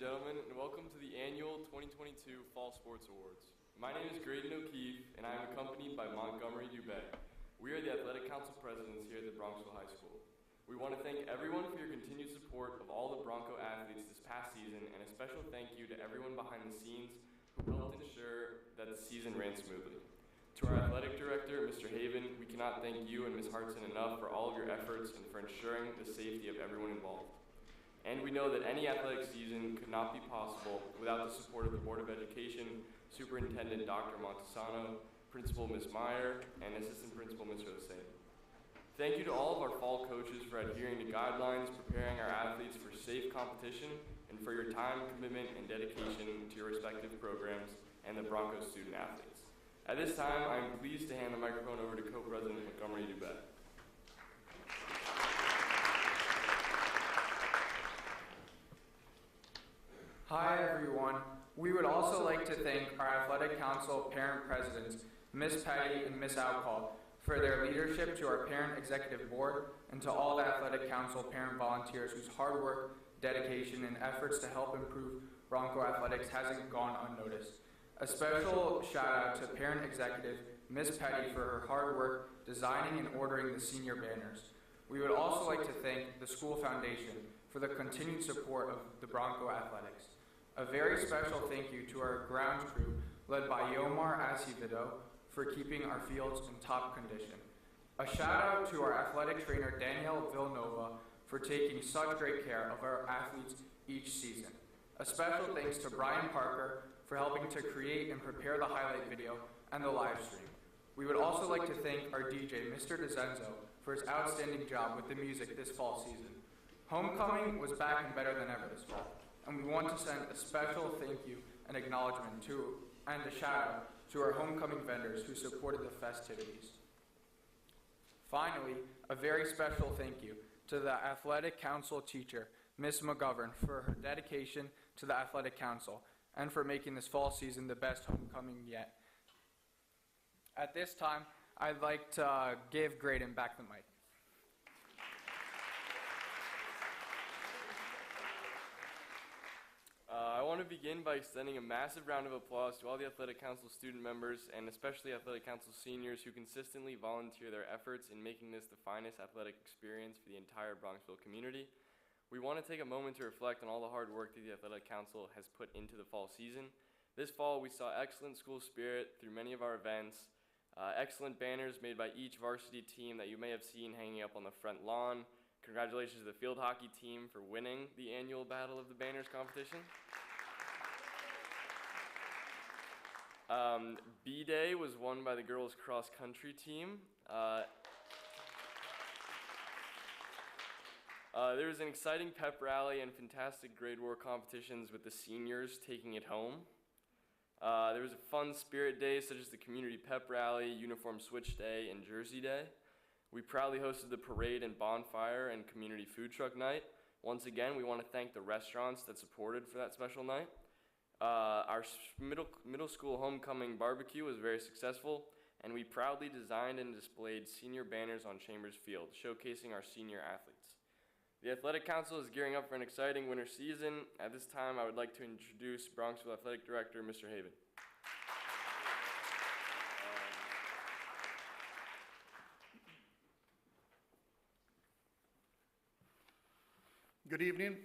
gentlemen, and welcome to the annual 2022 Fall Sports Awards. My name is Graydon O'Keefe, and I am accompanied by Montgomery Dubé. We are the Athletic Council Presidents here at the Bronxville High School. We want to thank everyone for your continued support of all the Bronco athletes this past season, and a special thank you to everyone behind the scenes who helped ensure that the season ran smoothly. To our athletic director, Mr. Haven, we cannot thank you and Ms. Hartson enough for all of your efforts and for ensuring the safety of everyone involved. And we know that any athletic season could not be possible without the support of the Board of Education, Superintendent Dr. Montesano, Principal Ms. Meyer, and Assistant Principal Ms. Hossein. Thank you to all of our fall coaches for adhering to guidelines, preparing our athletes for safe competition, and for your time, commitment, and dedication to your respective programs and the Broncos student athletes. At this time, I am pleased to hand the microphone over to Co-President Montgomery Dubé. Hi everyone. We would also like to thank our Athletic Council parent presidents, Ms. Petty and Ms. Alcall, for their leadership, to our parent executive board, and to all the Athletic Council parent volunteers whose hard work, dedication, and efforts to help improve Bronco athletics hasn't gone unnoticed. A special shout out to parent executive Ms. Petty for her hard work designing and ordering the senior banners. We would also like to thank the School Foundation for the continued support of the Bronco athletics. A very special thank you to our ground crew led by Yomar Acevedo for keeping our fields in top condition. A shout out to our athletic trainer Danielle Villanova for taking such great care of our athletes each season. A special thanks to Brian Parker for helping to create and prepare the highlight video and the live stream. We would also like to thank our DJ, Mr. DeZenzo, for his outstanding job with the music this fall season. Homecoming was back and better than ever this fall, and we want to send a special thank you and acknowledgement to, and a shout out to our homecoming vendors who supported the festivities. Finally, a very special thank you to the Athletic Council teacher, Ms. McGovern, for her dedication to the Athletic Council and for making this fall season the best homecoming yet. At this time, I'd like to give Graydon back the mic. I want to begin by extending a massive round of applause to all the Athletic Council student members and especially Athletic Council seniors who consistently volunteer their efforts in making this the finest athletic experience for the entire Bronxville community. We want to take a moment to reflect on all the hard work that the Athletic Council has put into the fall season. This fall, we saw excellent school spirit through many of our events, excellent banners made by each varsity team that you may have seen hanging up on the front lawn. Congratulations to the field hockey team for winning the annual Battle of the Banners competition. B-Day was won by the girls cross country team. There was an exciting pep rally and fantastic grade war competitions with the seniors taking it home. There was a fun spirit day such as the community pep rally, uniform switch day, and jersey day. We proudly hosted the parade and bonfire and community food truck night. Once again, we want to thank the restaurants that supported for that special night. Our middle school homecoming barbecue was very successful, and we proudly designed and displayed senior banners on Chambers Field, showcasing our senior athletes. The Athletic Council is gearing up for an exciting winter season. At this time, I would like to introduce Bronxville Athletic Director, Mr. Haven. Good evening.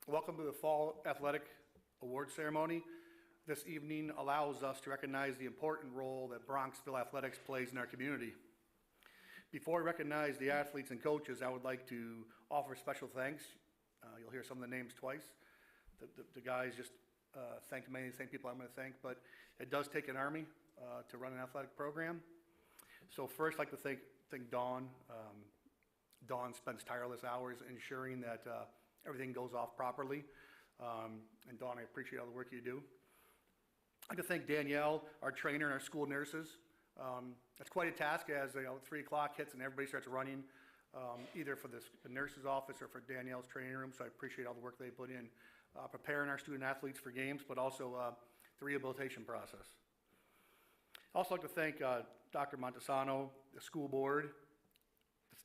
Welcome to the Fall Athletic Award Ceremony. This evening allows us to recognize the important role that Bronxville Athletics plays in our community. Before I recognize the athletes and coaches, I would like to offer special thanks. You'll hear some of the names twice. The guys just thanked many of the same people I'm going to thank, but it does take an army to run an athletic program. So first, I'd like to thank Dawn. Dawn spends tireless hours ensuring that everything goes off properly. And Dawn, I appreciate all the work you do. I'd like to thank Danielle, our trainer, and our school nurses. It's quite a task as 3 o'clock hits and everybody starts running, either for the nurse's office or for Danielle's training room. So I appreciate all the work they put in preparing our student athletes for games, but also the rehabilitation process. I'd also like to thank Dr. Montesano, the school board,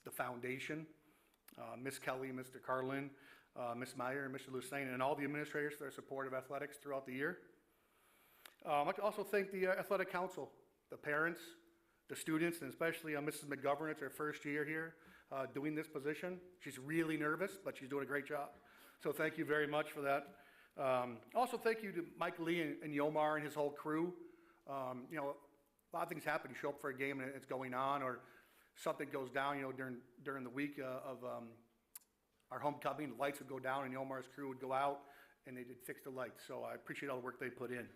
the foundation, Ms. Kelly, Mr. Carlin, Ms. Meyer and Mr. Lucene, and all the administrators for their support of athletics throughout the year. I'd like to also thank the athletic council, the parents, the students, and especially Mrs. McGovern. It's her first year here doing this position. She's really nervous, but she's doing a great job. So thank you very much for that. Also, thank you to Mike Lee and Yomar and his whole crew. You know, a lot of things happen. You show up for a game and it's going on, or something goes down, you know, during the week of our homecoming. The lights would go down and Yomar's crew would go out and they did fix the lights. So I appreciate all the work they put in.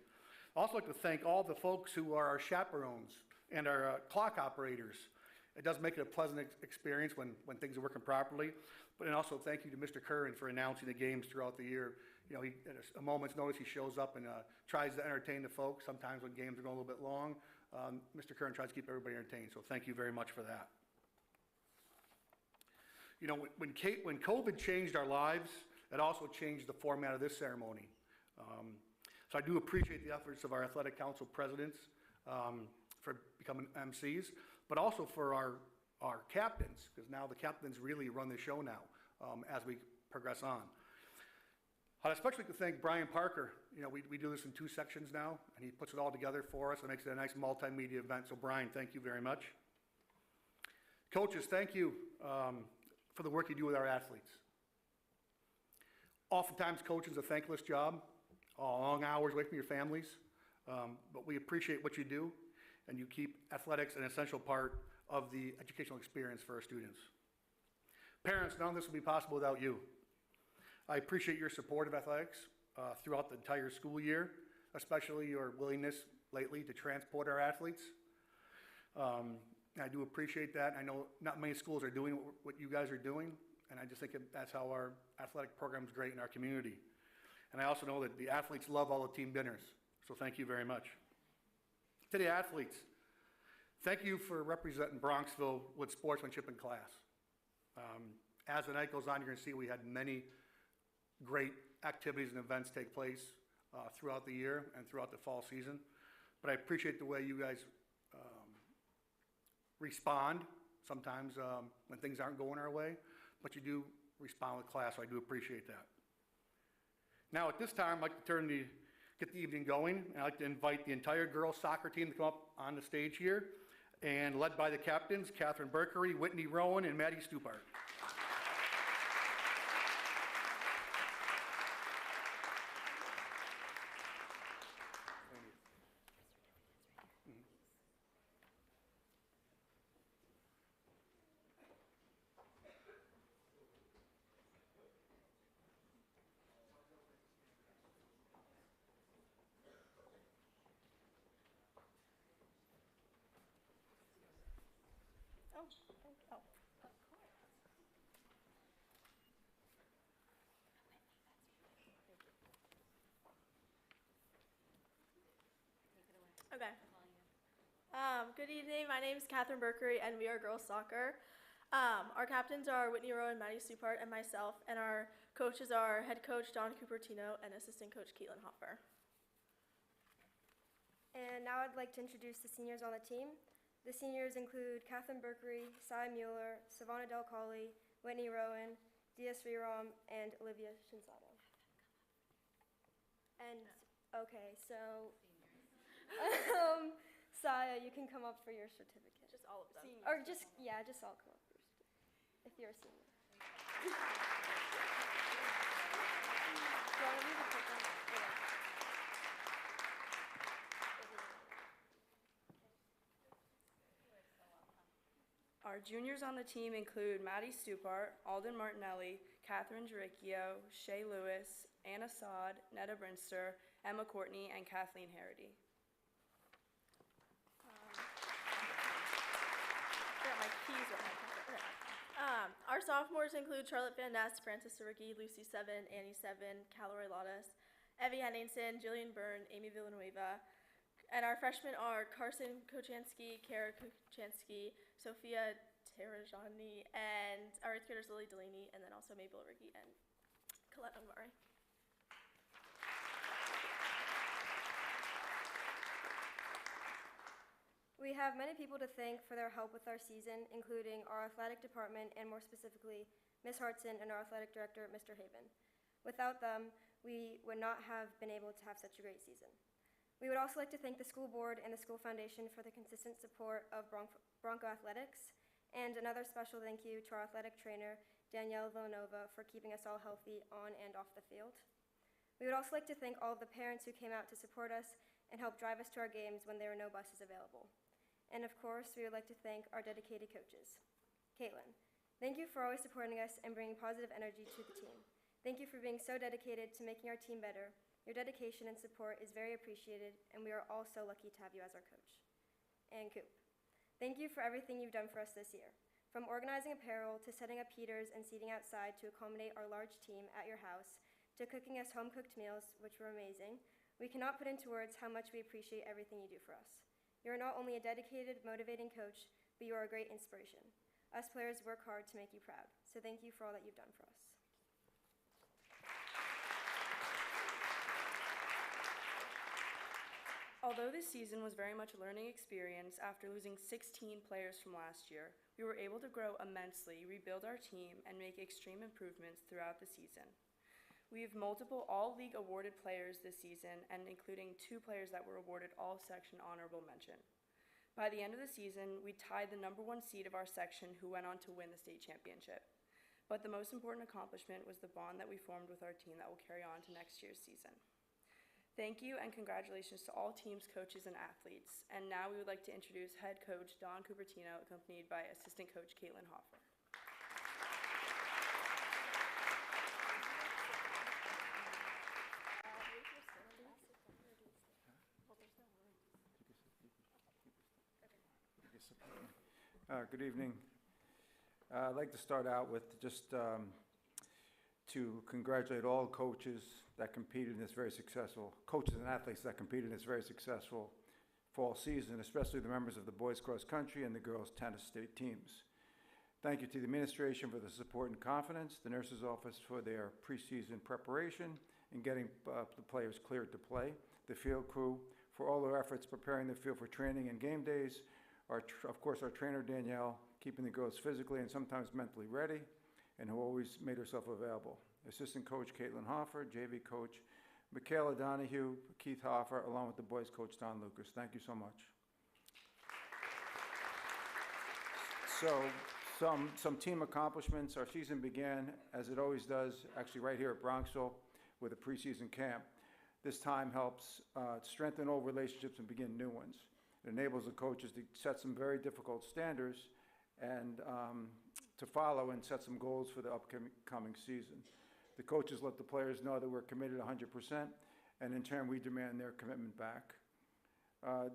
I'd also like to thank all the folks who are our chaperones and our clock operators. It does make it a pleasant experience when things are working properly. But also thank you to Mr. Curran for announcing the games throughout the year. You know, at a moment's notice, he shows up and tries to entertain the folks. Sometimes when games are going a little bit long, Mr. Curran tries to keep everybody entertained. So thank you very much for that. You know, when COVID changed our lives, it also changed the format of this ceremony. So I do appreciate the efforts of our athletic council presidents for becoming MCs, but also for our captains, because now the captains really run the show now as we progress on. I'd especially like to thank Brian Parker. You know, we do this in 2 sections now, and he puts it all together for us and makes it a nice multimedia event. So Brian, thank you very much. Coaches, thank you for the work you do with our athletes. Oftentimes coaching is a thankless job, long hours away from your families, but we appreciate what you do, and you keep athletics an essential part of the educational experience for our students. Parents, none of this would be possible without you. I appreciate your support of athletics throughout the entire school year, especially your willingness lately to transport our athletes. I do appreciate that. I know not many schools are doing what you guys are doing, and I just think that's how our athletic program is great in our community. And I also know that the athletes love all the team dinners, so thank you very much. To the athletes, thank you for representing Bronxville with sportsmanship in class. As the night goes on, you're going to see we had many great activities and events take place throughout the year and throughout the fall season. But I appreciate the way you guys respond sometimes when things aren't going our way, but you do respond with class, so I do appreciate that. Now at this time, I'd like to get the evening going, and I'd like to invite the entire girls soccer team to come up on the stage here, and led by the captains, Catherine Berkery, Whitney Rowan, and Maddie Stupart. Okay. Good evening. My name is Catherine Berkery, and we are girls soccer. Our captains are Whitney Rowan, Maddie Stupart, and myself, and our coaches are head coach Don Cupertino and assistant coach Caitlin Hopper. And now I'd like to introduce the seniors on the team. The seniors include Catherine Berkery, Cy Mueller, Savannah Del Colli, Whitney Rowan, Dia Sriram, and Olivia Shinsato. And, okay, so, Saya, you can come up for your certificate. Just all of them. Or just, yeah, just all come up for your certificate, if you're a senior. Do you want to leave a picture? Okay. Our juniors on the team include Maddie Stupart, Alden Martinelli, Catherine Jaricchio, Shay Lewis, Anna Saad, Netta Brinster, Emma Courtney, and Kathleen Harity. My keys are our sophomores include Charlotte Van Ness, Frances Siricki, Lucy Seven, Annie Seven, Calorie Lottis, Evie Henningsen, Jillian Byrne, Amy Villanueva. And our freshmen are Carson Kochansky, Kara Kochansky, Sophia Terajani, and our 8th graders Lily Delaney, and then also Mabel Riggy and Colette Ungvari. We have many people to thank for their help with our season, including our athletic department and more specifically, Ms. Hartson, and our athletic director, Mr. Haven. Without them, we would not have been able to have such a great season. We would also like to thank the school board and the school foundation for the consistent support of Bronco Athletics, and another special thank you to our athletic trainer, Danielle Villanova, for keeping us all healthy on and off the field. We would also like to thank all of the parents who came out to support us and help drive us to our games when there were no buses available. And of course, we would like to thank our dedicated coaches. Caitlin, thank you for always supporting us and bringing positive energy to the team. Thank you for being so dedicated to making our team better. Your dedication and support is very appreciated, and we are all so lucky to have you as our coach. And Coop, thank you for everything you've done for us this year. From organizing apparel to setting up heaters and seating outside to accommodate our large team at your house, to cooking us home-cooked meals, which were amazing, we cannot put into words how much we appreciate everything you do for us. You are not only a dedicated, motivating coach, but you are a great inspiration. Us players work hard to make you proud, so thank you for all that you've done for us. Although this season was very much a learning experience after losing 16 players from last year, we were able to grow immensely, rebuild our team, and make extreme improvements throughout the season. We have multiple all-league awarded players this season, and including 2 players that were awarded all-section honorable mention. By the end of the season, we tied the #1 seed of our section, who went on to win the state championship. But the most important accomplishment was the bond that we formed with our team that will carry on to next year's season. Thank you and congratulations to all teams, coaches, and athletes. And now we would like to introduce head coach Don Cupertino, accompanied by assistant coach Caitlin Hoffer. Good evening. I'd like to start out with just to congratulate all coaches that competed in this very successful, coaches and athletes that competed in this very successful fall season, especially the members of the boys cross country and the girls tennis state teams. Thank you to the administration for the support and confidence, the nurse's office for their preseason preparation and getting the players cleared to play, the field crew for all their efforts preparing the field for training and game days, of course our trainer Danielle, keeping the girls physically and sometimes mentally ready, and who always made herself available. Assistant coach Caitlin Hoffer, JV coach Michaela Donahue, Keith Hoffer, along with the boys coach Don Lucas. Thank you so much. So some team accomplishments. Our season began, as it always does, actually right here at Bronxville with a preseason camp. This time helps strengthen old relationships and begin new ones. It enables the coaches to set some very difficult standards and to follow and set some goals for the upcoming season. The coaches let the players know that we're committed 100%, and in turn we demand their commitment back.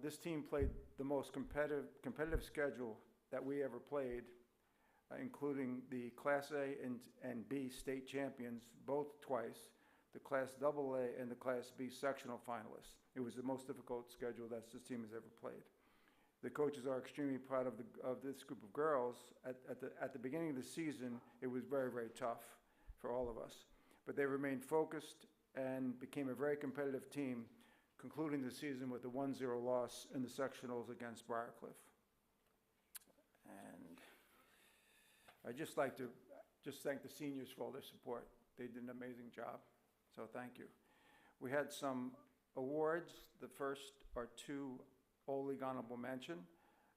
This team played the most competitive schedule that we ever played, including the Class A and B state champions, both twice, the Class AA and the Class B sectional finalists. It was the most difficult schedule that this team has ever played. The coaches are extremely proud of this group of girls. At the beginning of the season, it was very, very tough for all of us. But they remained focused and became a very competitive team, concluding the season with a 1-0 loss in the sectionals against Briarcliff. And I'd just like to thank the seniors for all their support. They did an amazing job, so thank you. We had some awards. The first are 2 All-League honorable mention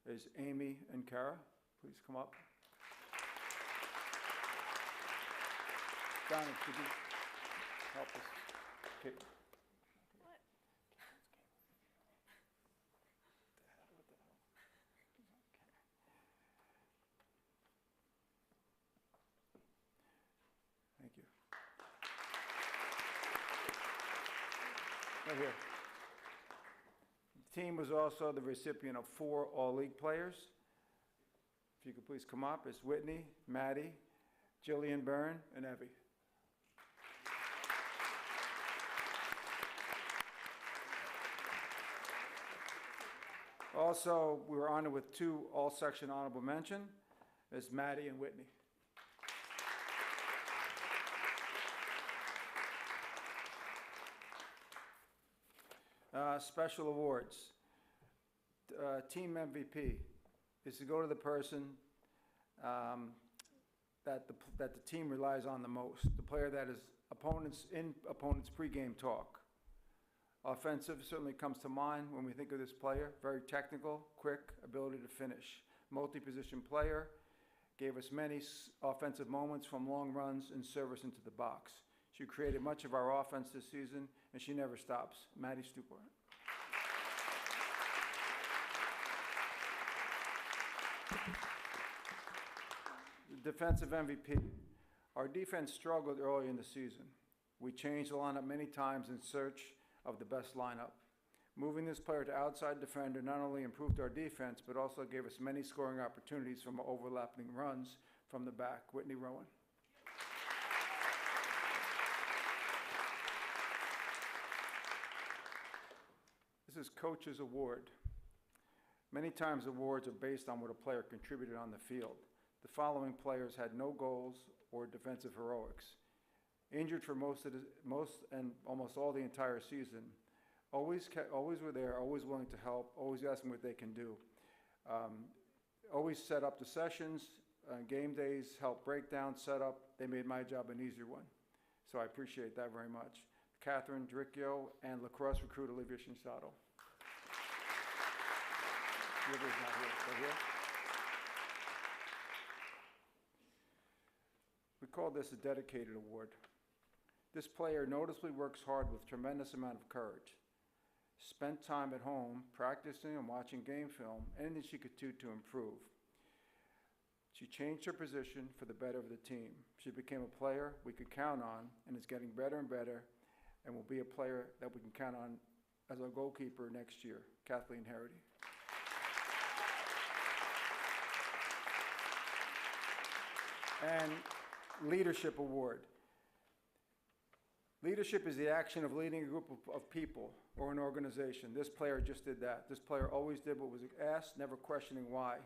is Amy and Kara. Please come up. Donnie, could you help us? Okay. What? Thank you. Right here. The team was also the recipient of 4 All-League players. If you could please come up, it's Whitney, Maddie, Jillian Byrne, and Evie. Also, we were honored with 2 all-section honorable mention. It's Maddie and Whitney. Special awards. Team MVP is to go to the person that the team relies on the most, the player that is opponents' pregame talk. Offensive certainly comes to mind when we think of this player. Very technical, quick, ability to finish. Multi-position player, gave us many offensive moments from long runs and service into the box. She created much of our offense this season, and she never stops. Maddie Stupart. The defensive MVP. Our defense struggled early in the season. We changed the lineup many times in search of the best lineup. Moving this player to outside defender not only improved our defense, but also gave us many scoring opportunities from overlapping runs from the back. Whitney Rowan. This is Coach's Award. Many times awards are based on what a player contributed on the field. The following players had no goals or defensive heroics. Injured for most and almost all the entire season. Always were there, always willing to help, always asking what they can do. Always set up the sessions, game days, help breakdown, set up. They made my job an easier one. So I appreciate that very much. Catherine Dricchio and lacrosse recruit Olivia Shinsato. Olivia's not here. They're here? We call this a dedicated award. This player noticeably works hard with tremendous amount of courage. Spent time at home practicing and watching game film, anything she could do to improve. She changed her position for the better of the team. She became a player we could count on and is getting better and better and will be a player that we can count on as our goalkeeper next year, Kathleen Harity. And Leadership Award. Leadership is the action of leading a group of people or an organization. This player just did that. This player always did what was asked, never questioning why.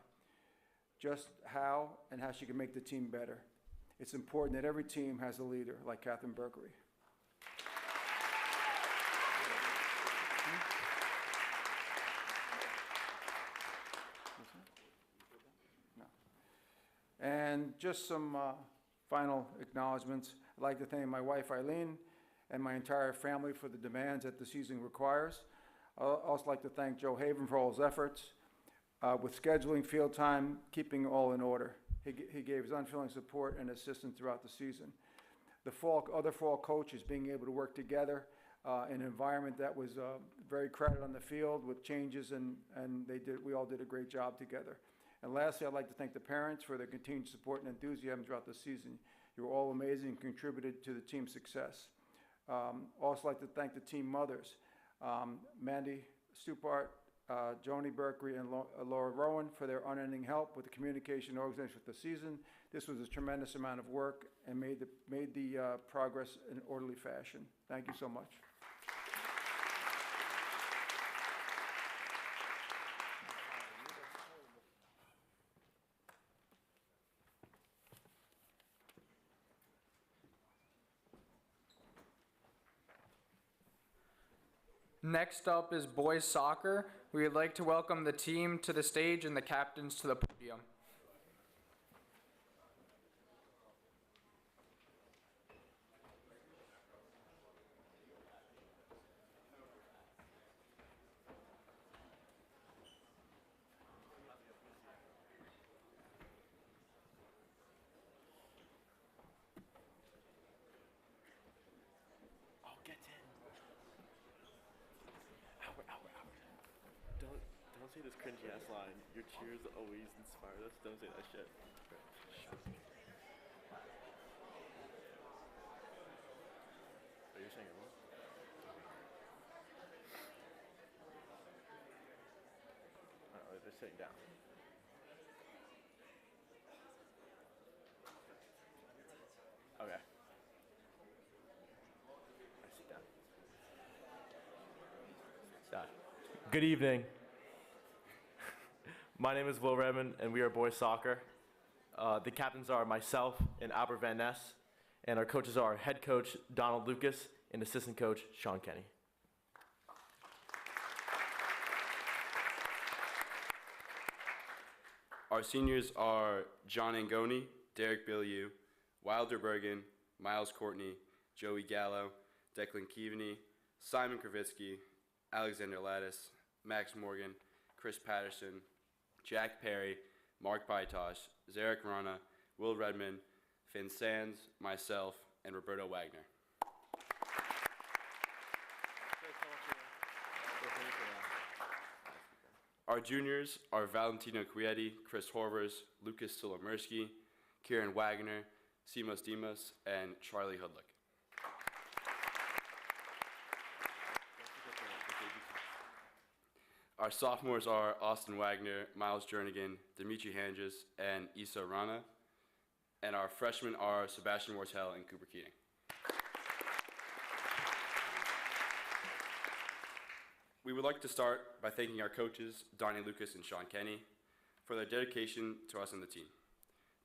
Just how and how she can make the team better. It's important that every team has a leader like Catherine Berkery. And just some final acknowledgments. I'd like to thank my wife, Eileen, and my entire family for the demands that the season requires. I'd also like to thank Joe Haven for all his efforts with scheduling, field time, keeping all in order. He gave his unfailing support and assistance throughout the season. The other fall coaches being able to work together in an environment that was very crowded on the field with changes, and we all did a great job together. And lastly, I'd like to thank the parents for their continued support and enthusiasm throughout the season. You were all amazing and contributed to the team's success. Also like to thank the team mothers, Mandy Stupart, Joni Berkery, and Laura Rowan for their unending help with the communication and organization of the season. This was a tremendous amount of work and made the progress in an orderly fashion. Thank you so much. Next up is boys soccer. We would like to welcome the team to the stage and the captains to the podium. Don't say this cringy ass line. Your cheers always inspire us. Don't say that shit. Oh, you're saying it wrong? Oh, they're sitting down. Okay. I sit down. Good evening. My name is Will Redmond, and we are boys soccer. The captains are myself and Albert Van Ness, and our coaches are head coach Donald Lucas and assistant coach Sean Kenny. Our seniors are John Angoni, Derek Billieu, Wilder Bergen, Miles Courtney, Joey Gallo, Declan Keaveney, Simon Kravitsky, Alexander Lattis, Max Morgan, Chris Patterson, Jack Perry, Mark Bytosh, Zarek Rana, Will Redmond, Finn Sands, myself, and Roberto Wagner. Our juniors are Valentino Quietti, Chris Horvers, Lucas Solomersky, Kieran Wagner, Simos Dimas, and Charlie Hudlick. Our sophomores are Austin Wagner, Miles Jernigan, Dimitri Hanges, and Issa Rana. And our freshmen are Sebastian Wortel and Cooper Keating. We would like to start by thanking our coaches, Donnie Lucas and Sean Kenny, for their dedication to us and the team.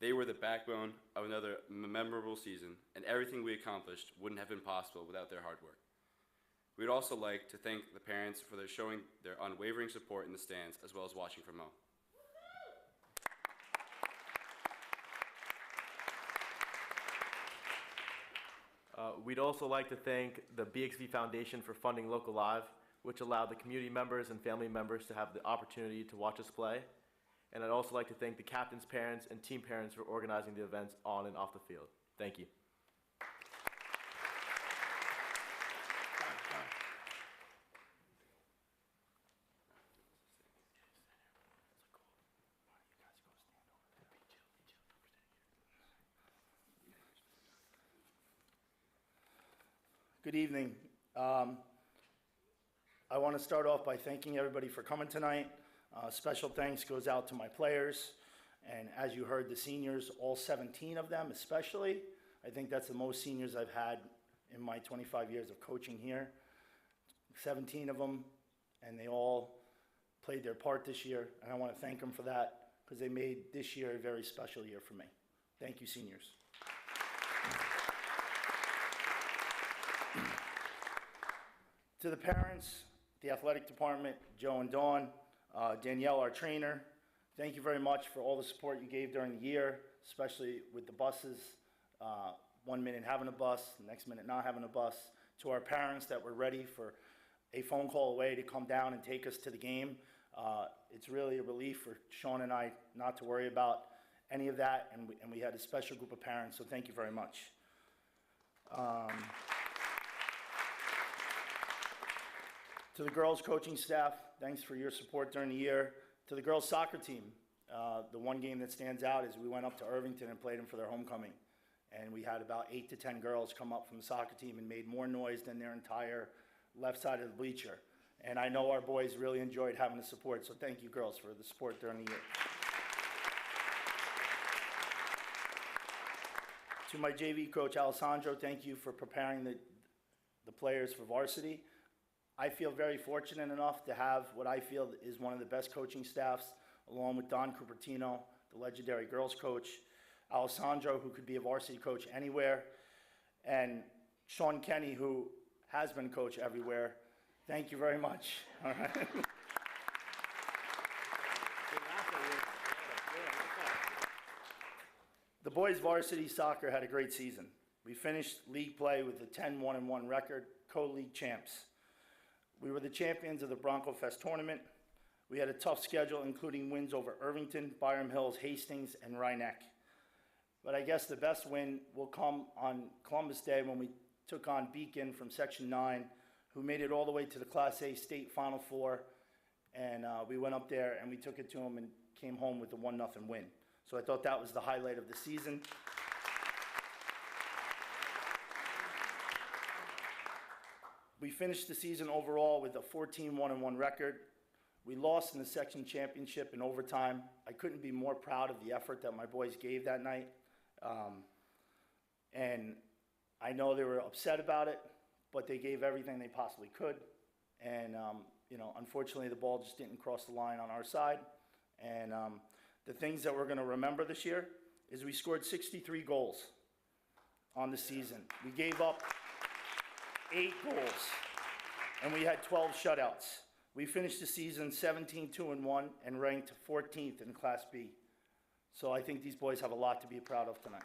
They were the backbone of another memorable season, and everything we accomplished wouldn't have been possible without their hard work. We'd also like to thank the parents for their showing their unwavering support in the stands as well as watching from home. We'd also like to thank the BXV Foundation for funding Local Live, which allowed the community members and family members to have the opportunity to watch us play. And I'd also like to thank the captains' parents and team parents for organizing the events on and off the field. Thank you. Good evening. I want to start off by thanking everybody for coming tonight. Special thanks goes out to my players, and as you heard, the seniors, all 17 of them especially. I think that's the most seniors I've had in my 25 years of coaching here. 17 of them, and they all played their part this year, and I want to thank them for that because they made this year a very special year for me. Thank you, seniors. To the parents, the athletic department, Joe and Dawn, Danielle, our trainer, thank you very much for all the support you gave during the year, especially with the buses. 1 minute having a bus, the next minute not having a bus. To our parents that were ready for a phone call away to come down and take us to the game. It's really a relief for Sean and I not to worry about any of that, and we had a special group of parents, so thank you very much. To the girls coaching staff, thanks for your support during the year. To the girls soccer team, the one game that stands out is we went up to Irvington and played them for their homecoming. And we had about 8 to 10 girls come up from the soccer team and made more noise than their entire left side of the bleacher. And I know our boys really enjoyed having the support, so thank you girls for the support during the year. To my JV coach, Alessandro, thank you for preparing the players for varsity. I feel very fortunate enough to have what I feel is one of the best coaching staffs, along with Don Cupertino, the legendary girls coach, Alessandro, who could be a varsity coach anywhere, and Sean Kenny, who has been coach everywhere. Thank you very much. All right. The boys varsity soccer had a great season. We finished league play with a 10-1-1 record, co-league champs. We were the champions of the Bronco Fest tournament. We had a tough schedule, including wins over Irvington, Byram Hills, Hastings, and Rhinebeck. But I guess the best win will come on Columbus Day when we took on Beacon from Section 9, who made it all the way to the Class A state Final Four. And we went up there and we took it to them and came home with a 1-0 win. So I thought that was the highlight of the season. We finished the season overall with a 14-1-1 record. We lost in the section championship in overtime. I couldn't be more proud of the effort that my boys gave that night. And I know they were upset about it, but they gave everything they possibly could. And, unfortunately, the ball just didn't cross the line on our side. And the things that we're going to remember this year is we scored 63 goals on the season. We gave up 8 goals, and we had 12 shutouts. We finished the season 17-2-1 and ranked 14th in Class B. So I think these boys have a lot to be proud of tonight.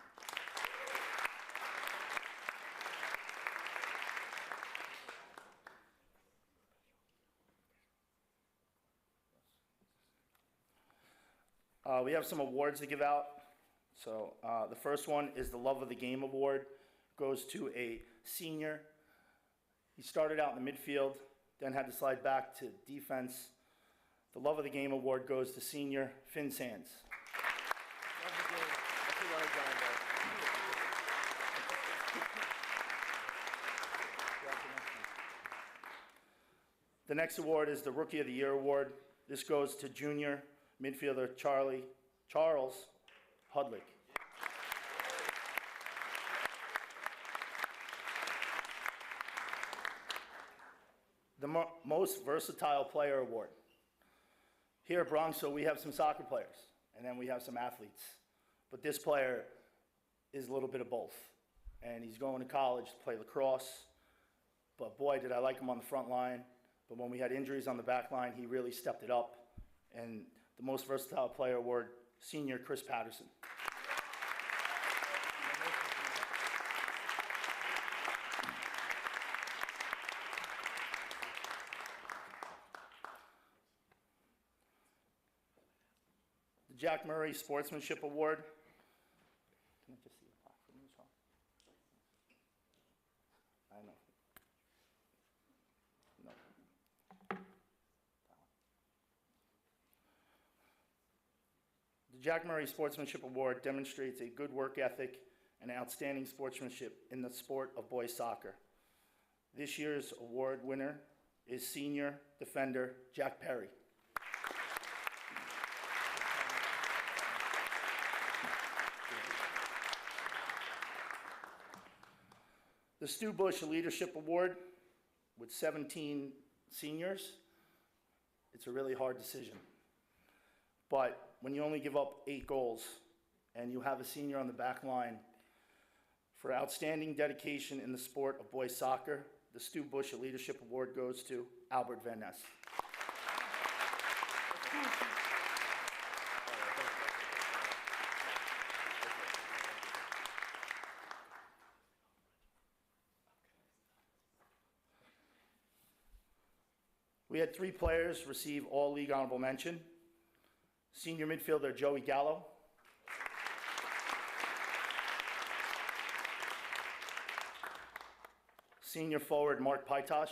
We have some awards to give out. So the first one is the Love of the Game Award. Goes to a senior. He started out in the midfield, then had to slide back to defense. The Love of the Game Award goes to senior Finn Sands. The next award is the Rookie of the Year Award. This goes to junior midfielder Charles Hudlick. The Most Versatile Player Award. Here at Bronxville, we have some soccer players, and then we have some athletes. But this player is a little bit of both. And he's going to college to play lacrosse. But boy, did I like him on the front line. But when we had injuries on the back line, he really stepped it up. And the Most Versatile Player Award, senior Chris Patterson. The Jack Murray Sportsmanship Award. Can I just see a plaque from you, Sean? I know. No. The Jack Murray Sportsmanship Award demonstrates a good work ethic and outstanding sportsmanship in the sport of boys soccer. This year's award winner is senior defender Jack Perry. The Stu Bush Leadership Award, with 17 seniors, it's a really hard decision. But when you only give up 8 goals and you have a senior on the back line, for outstanding dedication in the sport of boys soccer, the Stu Bush Leadership Award goes to Albert Van Ness. We had 3 players receive all-league honorable mention. Senior midfielder Joey Gallo. Senior forward Mark Pytosh.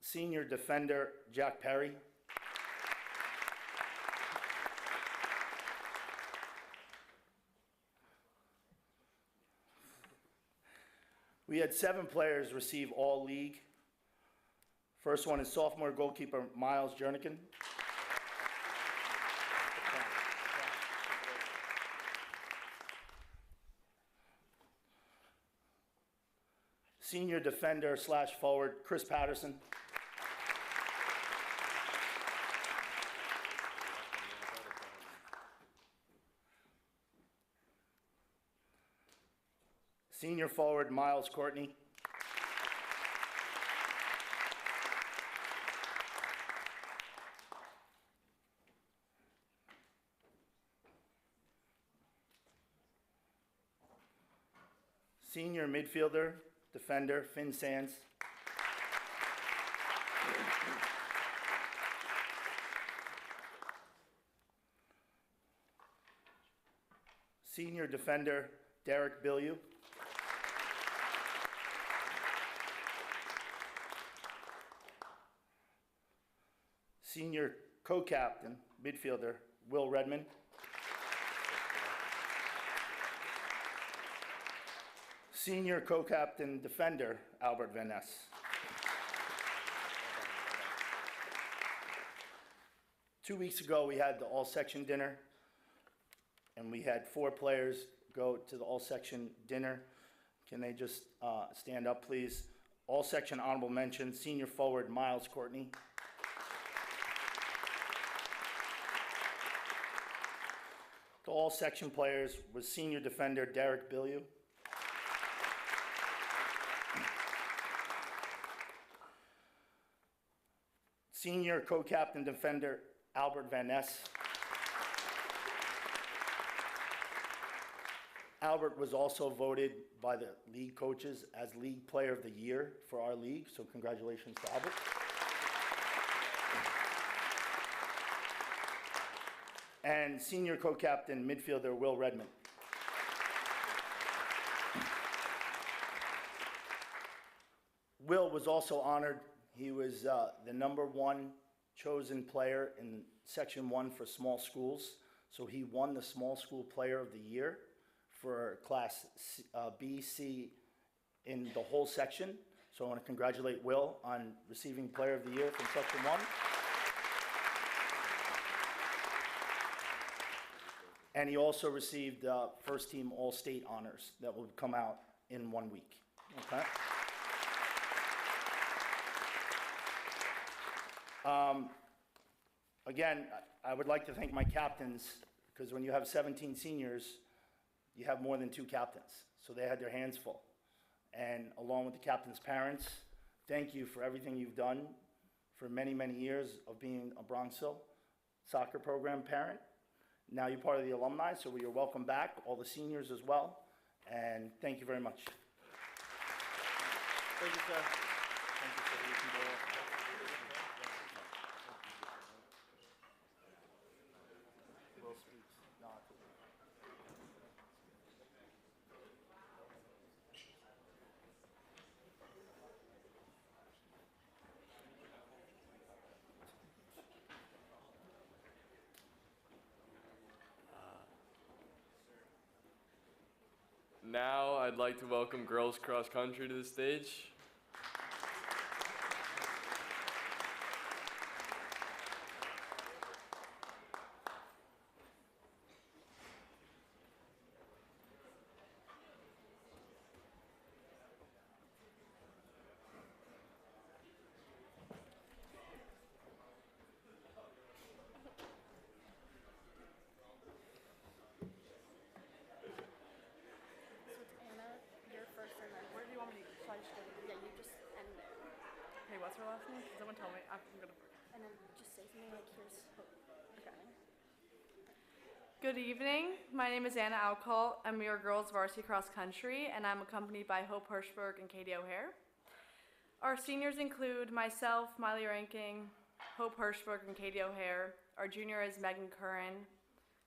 Senior defender Jack Perry. We had 7 players receive all league. First one is sophomore goalkeeper Miles Jernigan. Senior defender / forward Chris Patterson. Senior forward Miles Courtney. Senior midfielder, defender Finn Sands. Senior defender Derek Billieu. Senior co-captain, midfielder, Will Redmond. Senior co-captain, defender, Albert Van Ness. Two weeks ago, we had the all-section dinner, and we had 4 players go to the all-section dinner. Can they just stand up, please? All-section honorable mention, senior forward, Miles Courtney. The all-section players was senior defender Derek Billieu. Senior co-captain defender Albert Van Ness. Albert was also voted by the league coaches as League Player of the Year for our league, so congratulations to Albert. And senior co-captain midfielder Will Redmond. Will was also honored. He was the #1 chosen player in Section 1 for small schools, so he won the Small School Player of the Year for Class B, C in the whole section. So I want to congratulate Will on receiving Player of the Year from Section 1. And he also received first team All-State honors that will come out in 1 week. Okay. Again, I would like to thank my captains, because when you have 17 seniors, you have more than 2 captains. So they had their hands full. And along with the captains' parents, thank you for everything you've done for many, many years of being a Bronxville soccer program parent. Now you're part of the alumni, so you're welcome back, all the seniors as well. And thank you very much. Thank you, sir. Thank you, sir. You can go off. Will speaks not. Now I'd like to welcome girls cross country to the stage. Hey, what's her last name? Someone tell me. I'm gonna. And then just say something like, here's hope. Okay. Good evening. My name is Anna Alcall. I'm your girls varsity cross country, and I'm accompanied by Hope Hirschberg and Katie O'Hare. Our seniors include myself, Miley Ranking, Hope Hirschberg, and Katie O'Hare. Our junior is Megan Curran.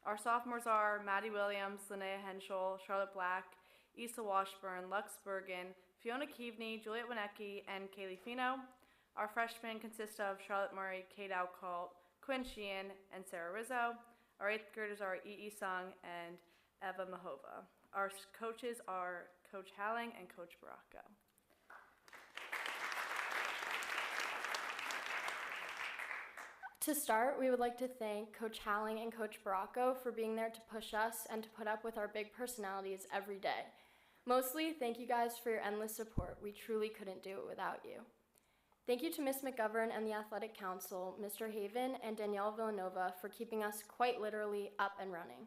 Our sophomores are Maddie Williams, Linnea Henschel, Charlotte Black, Issa Washburn, Lux Bergen, Fiona Keaveney, Juliet Winecki, and Kaylee Fino. Our freshmen consist of Charlotte Murray, Kate Outcalt, Quinn Sheehan, and Sarah Rizzo. Our 8th graders are E.E. Sung and Eva Mahova. Our coaches are Coach Halling and Coach Baracco. To start, we would like to thank Coach Halling and Coach Baracco for being there to push us and to put up with our big personalities every day. Mostly, thank you guys for your endless support. We truly couldn't do it without you. Thank you to Ms. McGovern and the Athletic Council, Mr. Haven, and Danielle Villanova for keeping us quite literally up and running.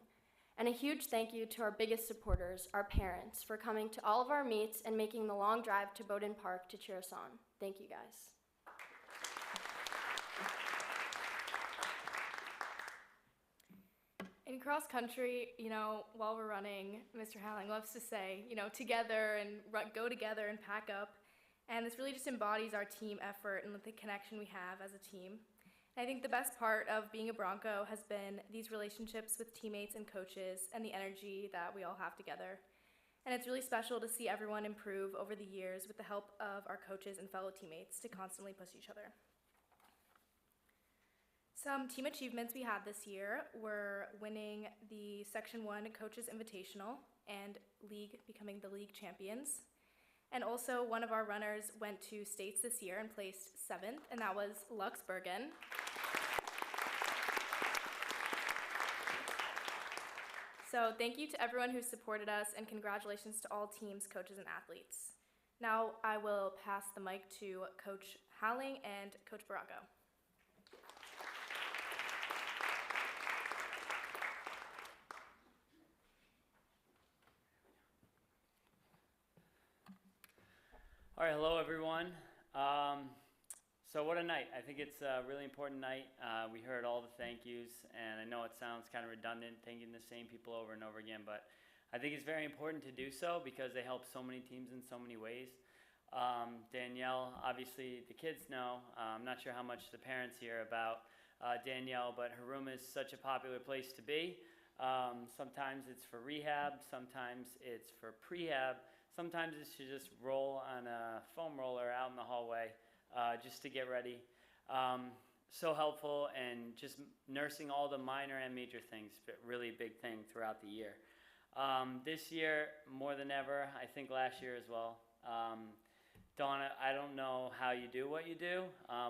And a huge thank you to our biggest supporters, our parents, for coming to all of our meets and making the long drive to Bowdoin Park to cheer us on. Thank you guys. In cross country, while we're running, Mr. Halling loves to say, together and go together and pack up. And this really just embodies our team effort and the connection we have as a team. And I think the best part of being a Bronco has been these relationships with teammates and coaches and the energy that we all have together. And it's really special to see everyone improve over the years with the help of our coaches and fellow teammates to constantly push each other. Some team achievements we had this year were winning the Section 1 Coaches Invitational and becoming the league champions. And also one of our runners went to states this year and placed 7th, and that was Lux Bergen. So thank you to everyone who supported us, and congratulations to all teams, coaches, and athletes. Now I will pass the mic to Coach Halling and Coach Baracco. All right, hello everyone. So what a night. I think it's a really important night. We heard all the thank yous, and I know it sounds kind of redundant thanking the same people over and over again, but I think it's very important to do so because they help so many teams in so many ways. Danielle, obviously the kids know. I'm not sure how much the parents hear about Danielle, but her room is such a popular place to be. Sometimes it's for rehab, sometimes it's for prehab, sometimes it's to just roll on a foam roller out in the hallway just to get ready. So helpful, and just nursing all the minor and major things, but really big thing throughout the year. This year, more than ever, I think last year as well. Donna, I don't know how you do what you do,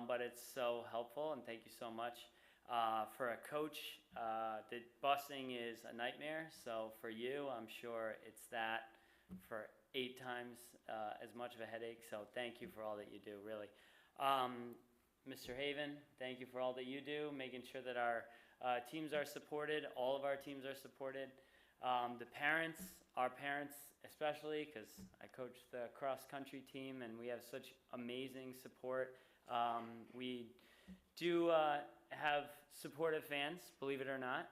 but it's so helpful, and thank you so much. For a coach, the busing is a nightmare, so for you, I'm sure it's that for 8 times as much of a headache, so thank you for all that you do, really. Mr. Haven, thank you for all that you do, making sure that our teams are supported, all of our teams are supported. The parents, our parents especially, because I coach the cross-country team and we have such amazing support. We do have supportive fans, believe it or not,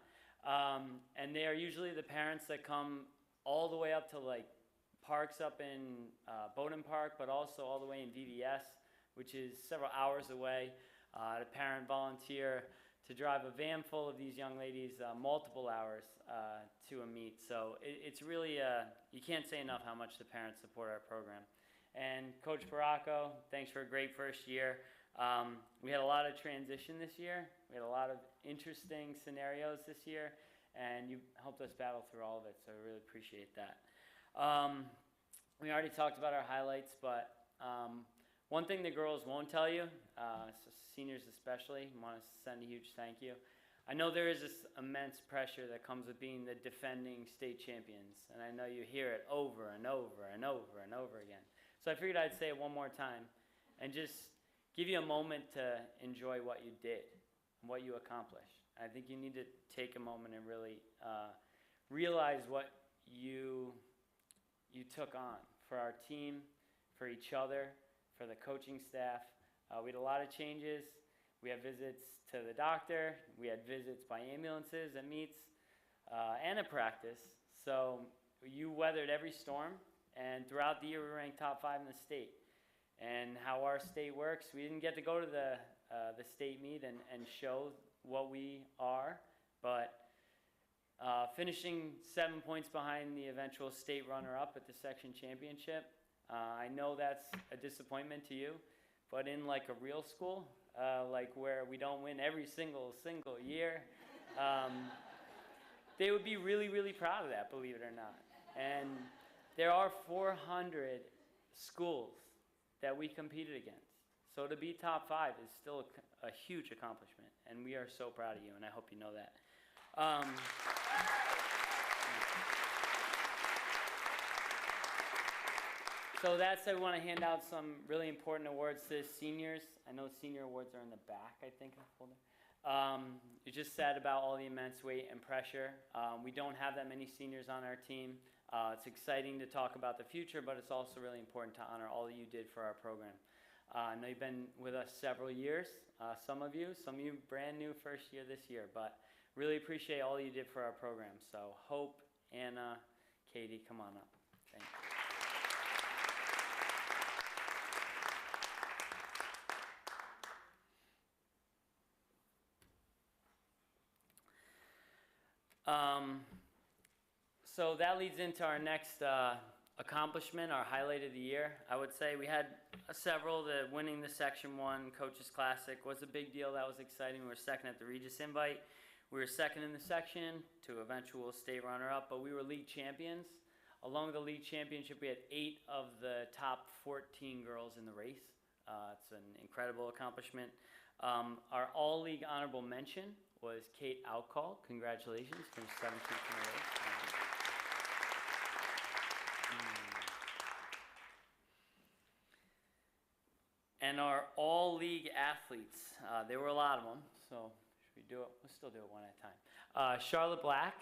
and they are usually the parents that come all the way up to like parks up in Bowdoin Park, but also all the way in VVS, which is several hours away. The parent volunteer to drive a van full of these young ladies multiple hours to a meet. So it's really, you can't say enough how much the parents support our program. And Coach Baracco, thanks for a great first year. We had a lot of transition this year. We had a lot of interesting scenarios this year, and you helped us battle through all of it, so I really appreciate that. We already talked about our highlights, but one thing the girls won't tell you, so seniors especially, want to send a huge thank you. I know there is this immense pressure that comes with being the defending state champions, and I know you hear it over and over and over and over again. So I figured I'd say it one more time and just give you a moment to enjoy what you did and what you accomplished. I think you need to take a moment and really realize what you took on for our team, for each other, for the coaching staff. We had a lot of changes. We had visits to the doctor. We had visits by ambulances at meets and at practice. So you weathered every storm, and throughout the year we ranked top 5 in the state. And how our state works, we didn't get to go to the state meet and show what we are, but finishing 7 points behind the eventual state runner-up at the section championship, I know that's a disappointment to you, but in like a real school, like where we don't win every single year, they would be really, really proud of that, believe it or not. And there are 400 schools that we competed against. So to be top 5 is still a huge accomplishment, and we are so proud of you, and I hope you know that. So that said, we want to hand out some really important awards to seniors. I know senior awards are in the back, I think, of the folder. You just said about all the immense weight and pressure. We don't have that many seniors on our team. It's exciting to talk about the future, but it's also really important to honor all that you did for our program. I know you've been with us several years, some of you brand new first year this year, but really appreciate all you did for our program. So Hope, Anna, Katie, come on up. Thank you. So that leads into our next accomplishment, our highlight of the year. I would say we had several. Winning the Section 1 Coaches Classic was a big deal. That was exciting. We were second at the Regis Invite. We were second in the section to eventual state runner-up, but we were league champions. Along with the league championship, we had 8 of the top 14 girls in the race. It's an incredible accomplishment. Our all-league honorable mention was Kate Outcall. Congratulations, finished 17th in the race. And our all-league athletes, there were a lot of them, so should we do it? Let's still do it one at a time. Charlotte Black.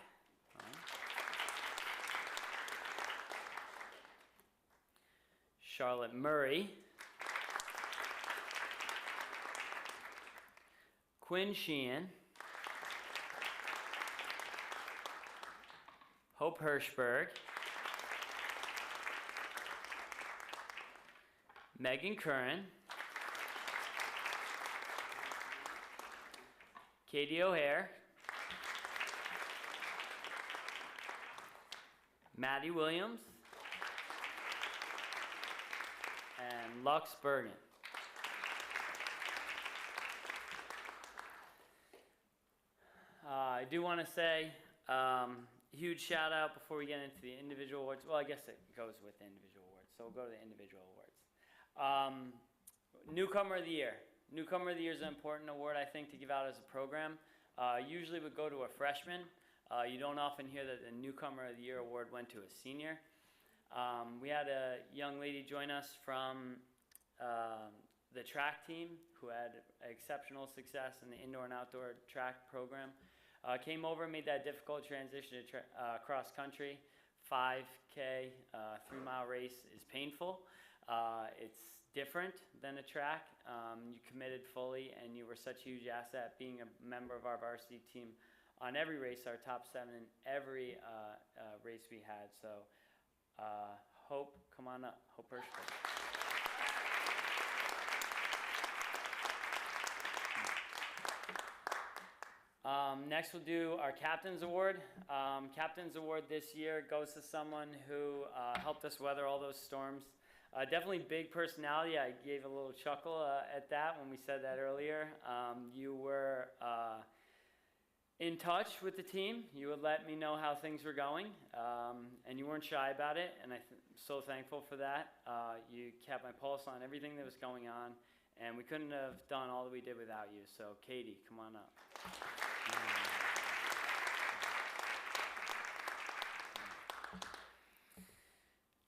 Charlotte Murray. Quinn Sheehan, Hope Hirschberg, Megan Curran, Katie O'Hare, Maddie Williams, and Lux Bergen. I do want to say huge shout out before we get into the individual awards. Well, I guess it goes with the individual awards, so we'll go to the individual awards. Newcomer of the Year. Newcomer of the Year is an important award, I think, to give out as a program. Usually would go to a freshman. You don't often hear that the Newcomer of the Year award went to a senior. We had a young lady join us from the track team who had exceptional success in the indoor and outdoor track program. Came over and made that difficult transition to cross country. 5K, 3-mile race is painful. It's different than a track. You committed fully and you were such a huge asset being a member of our varsity team on every race, our top 7 in every race we had. So Hope, come on up. Hope Hirschberg. Next we'll do our Captain's Award. Captain's Award this year goes to someone who helped us weather all those storms. Definitely big personality. I gave a little chuckle at that when we said that earlier. You were in touch with the team. You would let me know how things were going, and you weren't shy about it, and I'm so thankful for that. You kept my pulse on everything that was going on, and we couldn't have done all that we did without you. So Katie, come on up.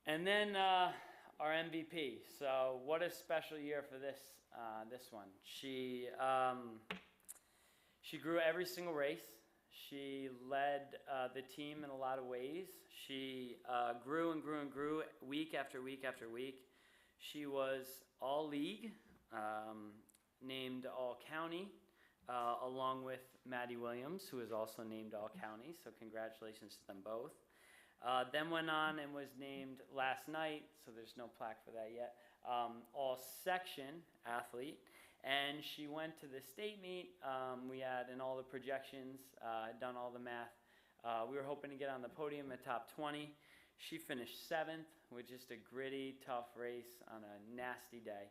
And then our MVP. So what a special year for this one. She grew every single race. She led the team in a lot of ways. She grew and grew and grew week after week after week. She was all league, named all county, along with Maddie Williams, who was also named all county. So congratulations to them both. Then went on and was named last night, so there's no plaque for that yet, all section athlete. And she went to the state meet. We had in all the projections, done all the math. We were hoping to get on the podium at top 20. She finished 7th with just a gritty, tough race on a nasty day.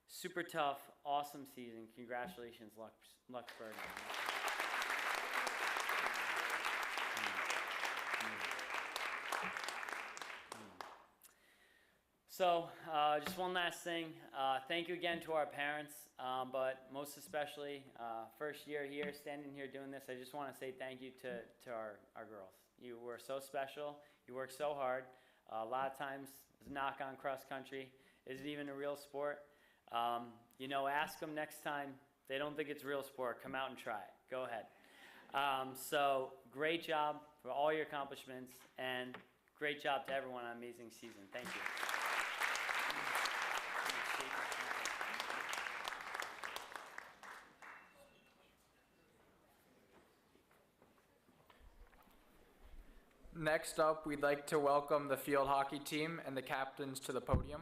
Super tough, awesome season. Congratulations, Lux Bergen. So just one last thing. Thank you again to our parents, but most especially, first year here, standing here doing this, I just want to say thank you to our girls. You were so special. You worked so hard. A lot of times, it's a knock on cross country. Is it even a real sport? Ask them next time. They don't think it's a real sport. Come out and try it. Go ahead. So great job for all your accomplishments, and great job to everyone on an amazing season. Thank you. Next up, we'd like to welcome the field hockey team and the captains to the podium.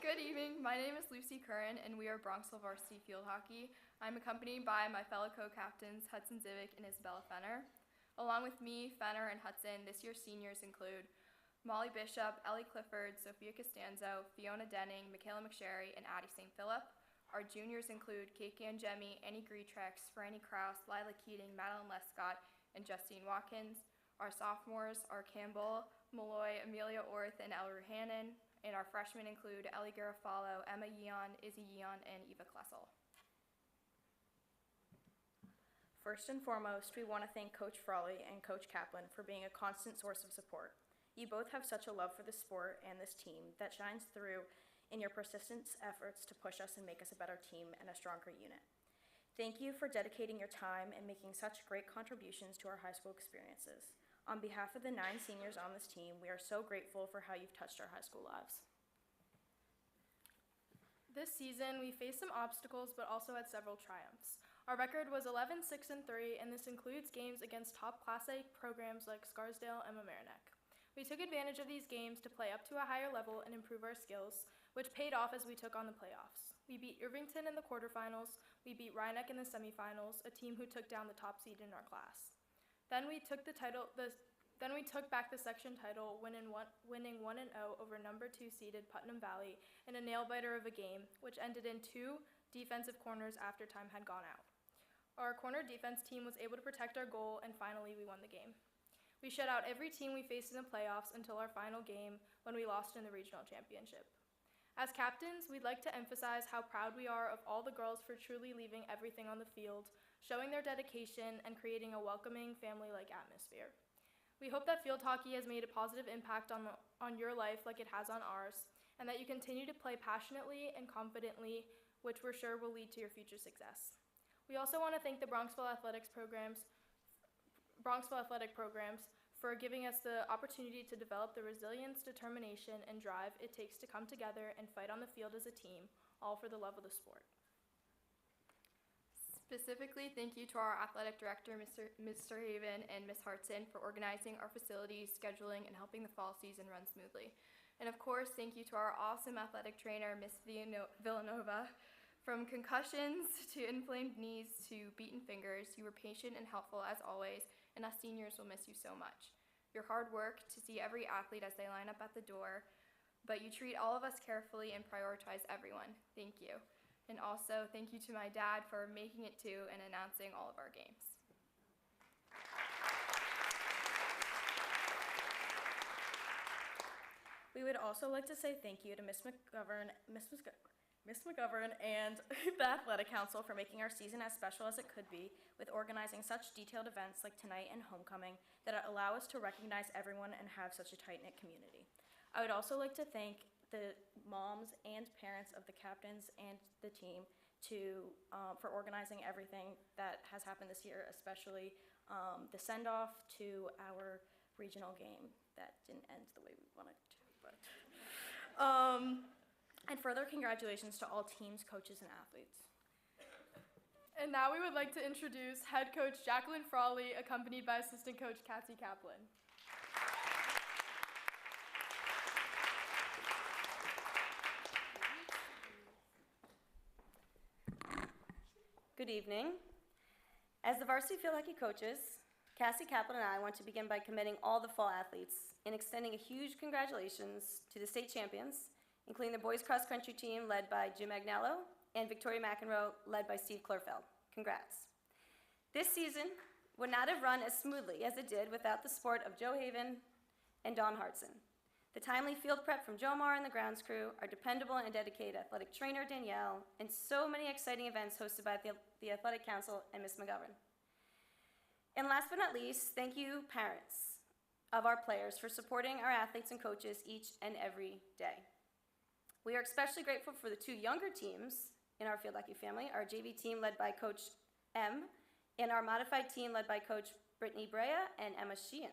Good evening. My name is Lucy Curran, and we are Bronxville Varsity Field Hockey. I'm accompanied by my fellow co-captains Hudson Zivick and Isabella Fenner. Along with me, Fenner, and Hudson, this year's seniors include Molly Bishop, Ellie Clifford, Sophia Costanzo, Fiona Denning, Michaela McSherry, and Addie St. Philip. Our juniors include Kate Gangemi, Annie Greetrex, Franny Kraus, Lila Keating, Madeline Lescott, and Justine Watkins. Our sophomores are Campbell, Malloy, Amelia Orth, and Elle Ruhanen. And our freshmen include Ellie Garofalo, Emma Yeon, Izzy Yeon, and Eva Klessel. First and foremost, we want to thank Coach Frawley and Coach Kaplan for being a constant source of support. You both have such a love for the sport and this team that shines through in your persistent efforts to push us and make us a better team and a stronger unit. Thank you for dedicating your time and making such great contributions to our high school experiences. On behalf of the 9 seniors on this team, we are so grateful for how you've touched our high school lives. This season, we faced some obstacles but also had several triumphs. Our record was 11-6-3, and this includes games against top Class A programs like Scarsdale and Mamaroneck. We took advantage of these games to play up to a higher level and improve our skills, which paid off as we took on the playoffs. We beat Irvington in the quarterfinals, we beat Rhinebeck in the semifinals, a team who took down the top seed in our class. Then we took back the section title, winning 1-0 over number 2 seeded Putnam Valley in a nail-biter of a game, which ended in 2 defensive corners after time had gone out. Our corner defense team was able to protect our goal, and finally we won the game. We shut out every team we faced in the playoffs until our final game when we lost in the regional championship. As captains, we'd like to emphasize how proud we are of all the girls for truly leaving everything on the field, showing their dedication, and creating a welcoming, family-like atmosphere. We hope that field hockey has made a positive impact on your life like it has on ours, and that you continue to play passionately and confidently, which we're sure will lead to your future success. We also want to thank the Bronxville Athletic programs for giving us the opportunity to develop the resilience, determination, and drive it takes to come together and fight on the field as a team, all for the love of the sport. Specifically, thank you to our athletic director, Mr. Haven, and Ms. Hartson for organizing our facilities, scheduling, and helping the fall season run smoothly. And of course, thank you to our awesome athletic trainer, Ms. Villanova. From concussions to inflamed knees to beaten fingers, you were patient and helpful as always, and us seniors will miss you so much. Your hard work to see every athlete as they line up at the door, but you treat all of us carefully and prioritize everyone. Thank you. And also, thank you to my dad for making it to and announcing all of our games. We would also like to say thank you to Ms. McGovern and the Athletic Council for making our season as special as it could be, with organizing such detailed events like tonight and homecoming that allow us to recognize everyone and have such a tight-knit community. I would also like to thank the moms and parents of the captains and the team for organizing everything that has happened this year, especially the send-off to our regional game that didn't end the way we wanted to. But and further congratulations to all teams, coaches, and athletes. And now we would like to introduce head coach Jacqueline Frawley, accompanied by assistant coach Cassie Kaplan. Good evening. As the varsity field hockey coaches, Cassie Kaplan and I want to begin by commending all the fall athletes and extending a huge congratulations to the state champions, including the boys cross country team led by Jim Agnello and Victoria McEnroe led by Steve Klurfeld. Congrats. This season would not have run as smoothly as it did without the support of Joe Haven and Dawn Hartson, the timely field prep from Joe Marr and the grounds crew, our dependable and dedicated athletic trainer Danielle, and so many exciting events hosted by the Athletic Council and Ms. McGovern. And last but not least, thank you parents of our players for supporting our athletes and coaches each and every day. We are especially grateful for the 2 younger teams in our field hockey family, our JV team led by Coach M, and our modified team led by Coach Brittany Brea and Emma Sheehan.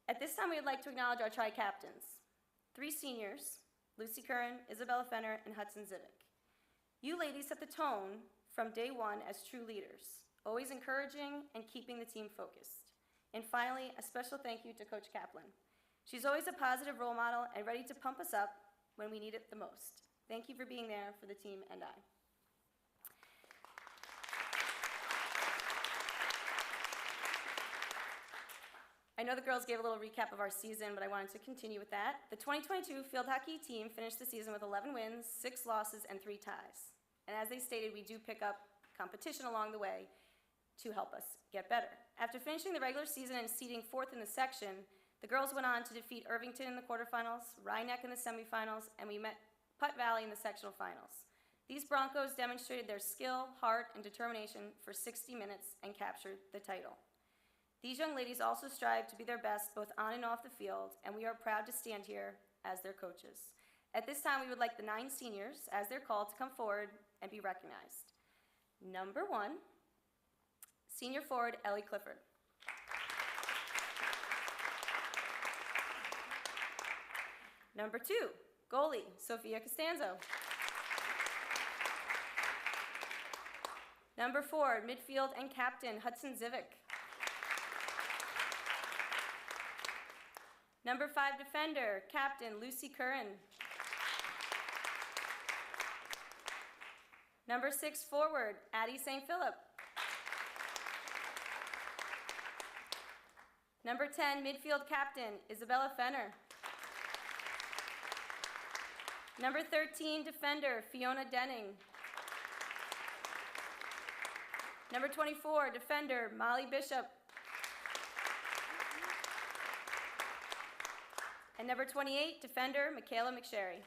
At this time, we would like to acknowledge our tri-captains, 3 seniors, Lucy Curran, Isabella Fenner, and Hudson Zivick. You ladies set the tone from day one as true leaders, always encouraging and keeping the team focused. And finally, a special thank you to Coach Kaplan. She's always a positive role model and ready to pump us up when we need it the most. Thank you for being there for the team and I. I know the girls gave a little recap of our season, but I wanted to continue with that. The 2022 field hockey team finished the season with 11 wins, 6 losses, and 3 ties. And as they stated, we do pick up competition along the way to help us get better. After finishing the regular season and seeding 4th in the section, the girls went on to defeat Irvington in the quarterfinals, Rhinebeck in the semifinals, and we met Putt Valley in the sectional finals. These Broncos demonstrated their skill, heart, and determination for 60 minutes and captured the title. These young ladies also strive to be their best both on and off the field, and we are proud to stand here as their coaches. At this time, we would like the 9 seniors, as they're called, to come forward and be recognized. Number 1, senior forward Ellie Clifford. Number 2, goalie Sophia Costanzo. Number 4, midfield and captain Hudson Zivic. Number 5, defender, captain Lucy Curran. Number 6, forward, Addie St. Philip. Number 10, midfield captain, Isabella Fenner. Number 13, defender, Fiona Denning. Number 24, defender, Molly Bishop. And number 28, defender, Michaela McSherry.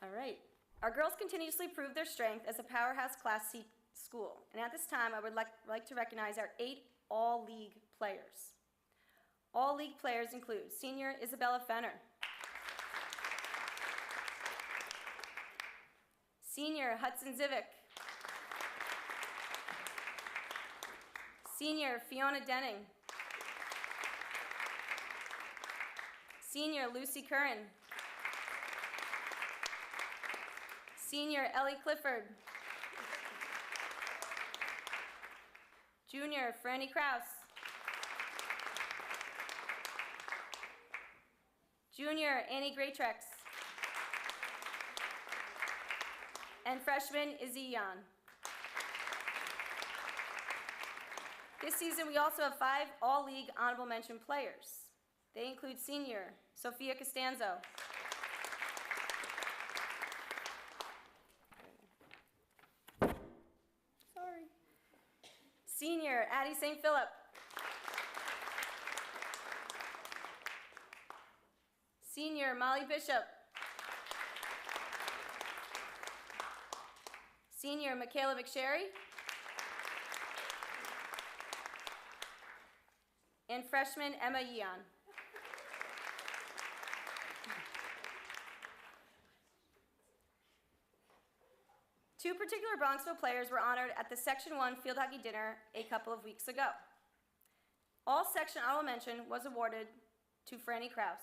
All right. Our girls continuously prove their strength as a powerhouse Class C school. And at this time, I would like to recognize our 8 All-League players. All-League players include senior Isabella Fenner, senior Hudson Zivic, senior Fiona Denning, senior Lucy Curran, senior Ellie Clifford, junior Franny Kraus, junior Annie Graytrex, and freshman Izzy Yan. This season, we also have 5 All-League honorable mention players. They include senior Sophia Costanzo, senior Addie St. Philip, senior Molly Bishop, senior Michaela McSherry, and freshman Emma Yeon. Two particular Bronxville players were honored at the Section 1 field hockey dinner a couple of weeks ago. All section honorable mention was awarded to Franny Kraus.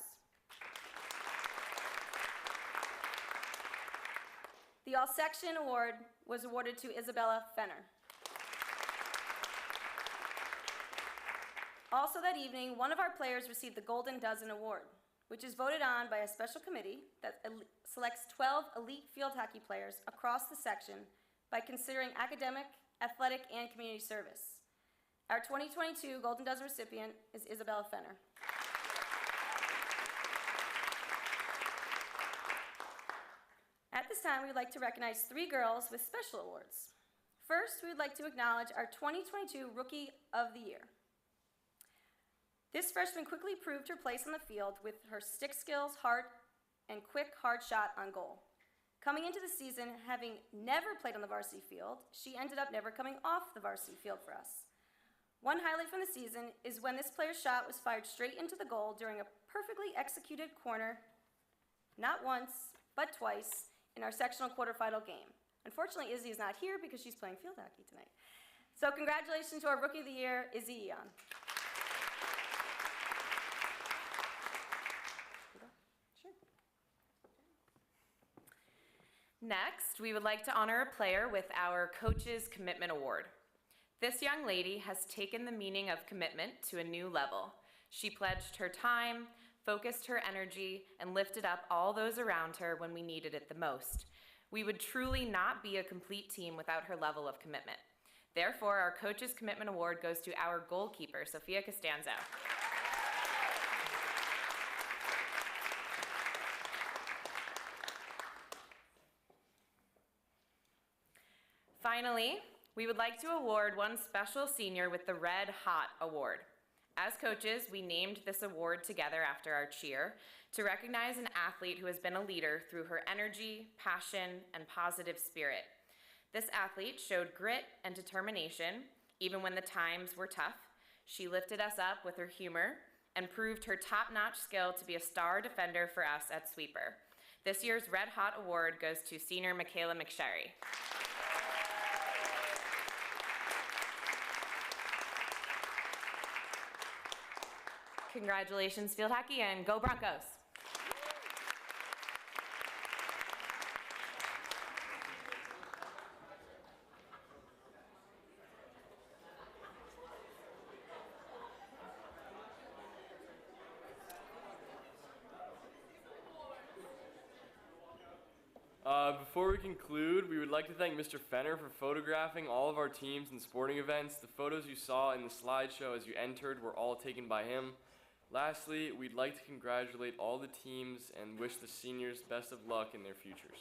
The all section award was awarded to Isabella Fenner. Also that evening, one of our players received the Golden Dozen Award, which is voted on by a special committee that selects 12 elite field hockey players across the section by considering academic, athletic, and community service. Our 2022 Golden Dozen recipient is Isabella Fenner. At this time, we would like to recognize 3 girls with special awards. First, we would like to acknowledge our 2022 Rookie of the Year. This freshman quickly proved her place on the field with her stick skills, heart, and quick, hard shot on goal. Coming into the season, having never played on the varsity field, she ended up never coming off the varsity field for us. One highlight from the season is when this player's shot was fired straight into the goal during a perfectly executed corner, not once, but twice, in our sectional quarterfinal game. Unfortunately, Izzy is not here because she's playing field hockey tonight. So congratulations to our Rookie of the Year, Izzy Eon. Next, we would like to honor a player with our Coach's Commitment Award. This young lady has taken the meaning of commitment to a new level. She pledged her time, focused her energy, and lifted up all those around her when we needed it the most. We would truly not be a complete team without her level of commitment. Therefore, our Coaches Commitment Award goes to our goalkeeper, Sophia Costanzo. Finally, we would like to award one special senior with the Red Hot Award. As coaches, we named this award together after our cheer to recognize an athlete who has been a leader through her energy, passion, and positive spirit. This athlete showed grit and determination, even when the times were tough. She lifted us up with her humor and proved her top-notch skill to be a star defender for us at Sweeper. This year's Red Hot Award goes to senior Michaela McSherry. Congratulations, field hockey, and go Broncos! Before we conclude, we would like to thank Mr. Fenner for photographing all of our teams and sporting events. The photos you saw in the slideshow as you entered were all taken by him. Lastly, we'd like to congratulate all the teams and wish the seniors best of luck in their futures.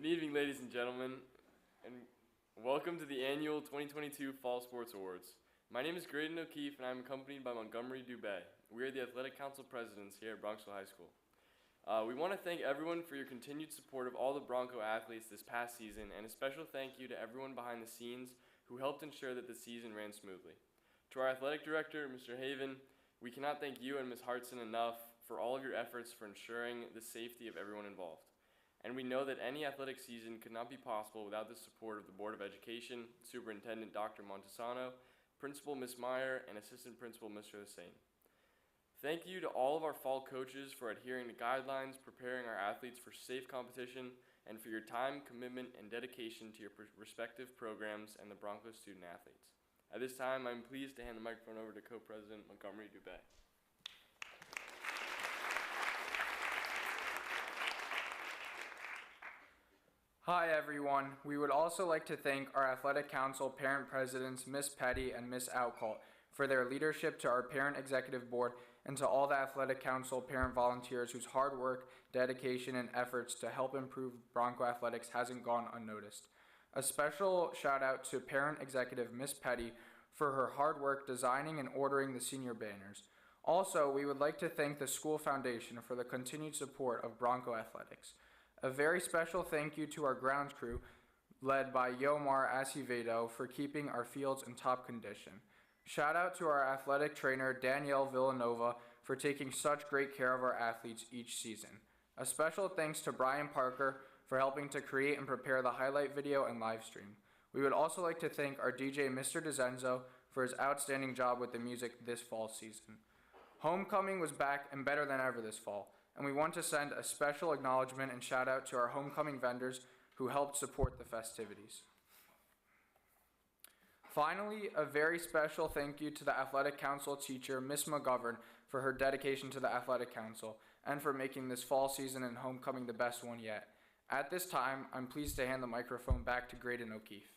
evening, ladies and gentlemen, and welcome to the annual 2022 Fall Sports Awards. My name is Graydon O'Keefe, and I'm accompanied by Montgomery Dubé. We are the Athletic Council Presidents here at Bronxville High School. We want to thank everyone for your continued support of all the Bronco athletes this past season, and a special thank you to everyone behind the scenes who helped ensure that the season ran smoothly. To our athletic director, Mr. Haven, we cannot thank you and Ms. Hartson enough for all of your efforts for ensuring the safety of everyone involved. And we know that any athletic season could not be possible without the support of the Board of Education, Superintendent Dr. Montesano, Principal Ms. Meyer, and Assistant Principal Mr. Hussain. Thank you to all of our fall coaches for adhering to guidelines, preparing our athletes for safe competition, and for your time, commitment, and dedication to your respective programs and the Broncos student athletes. At this time, I'm pleased to hand the microphone over to Co-President Montgomery Dubé. Hi everyone. We would also like to thank our Athletic Council parent presidents, Ms. Petty and Ms. Outcall, for their leadership, to our Parent Executive Board, and to all the Athletic Council parent volunteers whose hard work, dedication, and efforts to help improve Bronco athletics hasn't gone unnoticed. A special shout out to Parent Executive Ms. Petty for her hard work designing and ordering the senior banners. Also, we would like to thank the School Foundation for the continued support of Bronco athletics. A very special thank you to our grounds crew, led by Yomar Acevedo, for keeping our fields in top condition. Shout out to our athletic trainer, Danielle Villanova, for taking such great care of our athletes each season. A special thanks to Brian Parker for helping to create and prepare the highlight video and live stream. We would also like to thank our DJ, Mr. DeZenzo, for his outstanding job with the music this fall season. Homecoming was back and better than ever this fall, and we want to send a special acknowledgement and shout out to our homecoming vendors who helped support the festivities. Finally, a very special thank you to the Athletic Council teacher, Ms. McGovern, for her dedication to the Athletic Council and for making this fall season and homecoming the best one yet. At this time, I'm pleased to hand the microphone back to Graydon O'Keefe.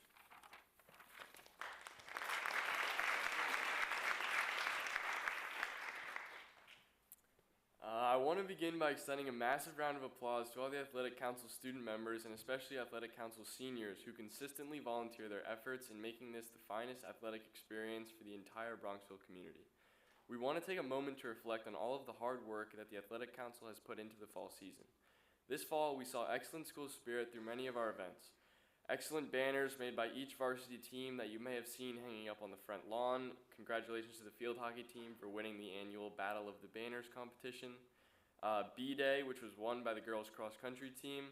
I want to begin by extending a massive round of applause to all the Athletic Council student members and especially Athletic Council seniors who consistently volunteer their efforts in making this the finest athletic experience for the entire Bronxville community. We want to take a moment to reflect on all of the hard work that the Athletic Council has put into the fall season. This fall, we saw excellent school spirit through many of our events. Excellent banners made by each varsity team that you may have seen hanging up on the front lawn. Congratulations to the field hockey team for winning the annual Battle of the Banners competition. B-Day, which was won by the girls cross country team,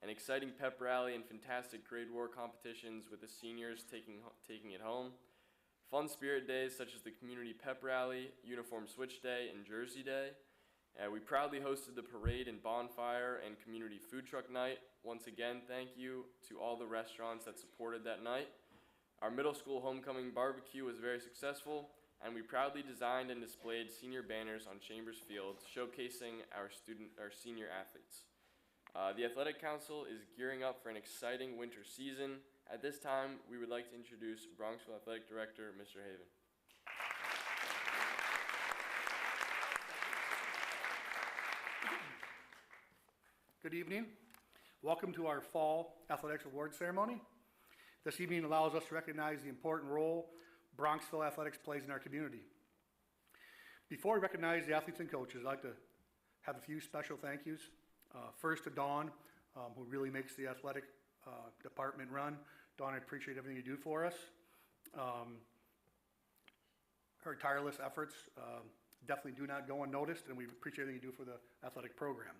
an exciting pep rally and fantastic grade war competitions with the seniors taking it home, fun spirit days such as the community pep rally, uniform switch day, and jersey day. We proudly hosted the parade and bonfire and community food truck night. Once again, thank you to all the restaurants that supported that night. Our middle school homecoming barbecue was very successful, and we proudly designed and displayed senior banners on Chambers Field, showcasing our senior athletes. The Athletic Council is gearing up for an exciting winter season. At this time, we would like to introduce Bronxville Athletic Director, Mr. Haven. Good evening. Welcome to our Fall Athletics Award Ceremony. This evening allows us to recognize the important role Bronxville athletics plays in our community. Before we recognize the athletes and coaches, I'd like to have a few special thank yous. First to Dawn, who really makes the athletic department run. Dawn, I appreciate everything you do for us. Her tireless efforts definitely do not go unnoticed, and we appreciate everything you do for the athletic program.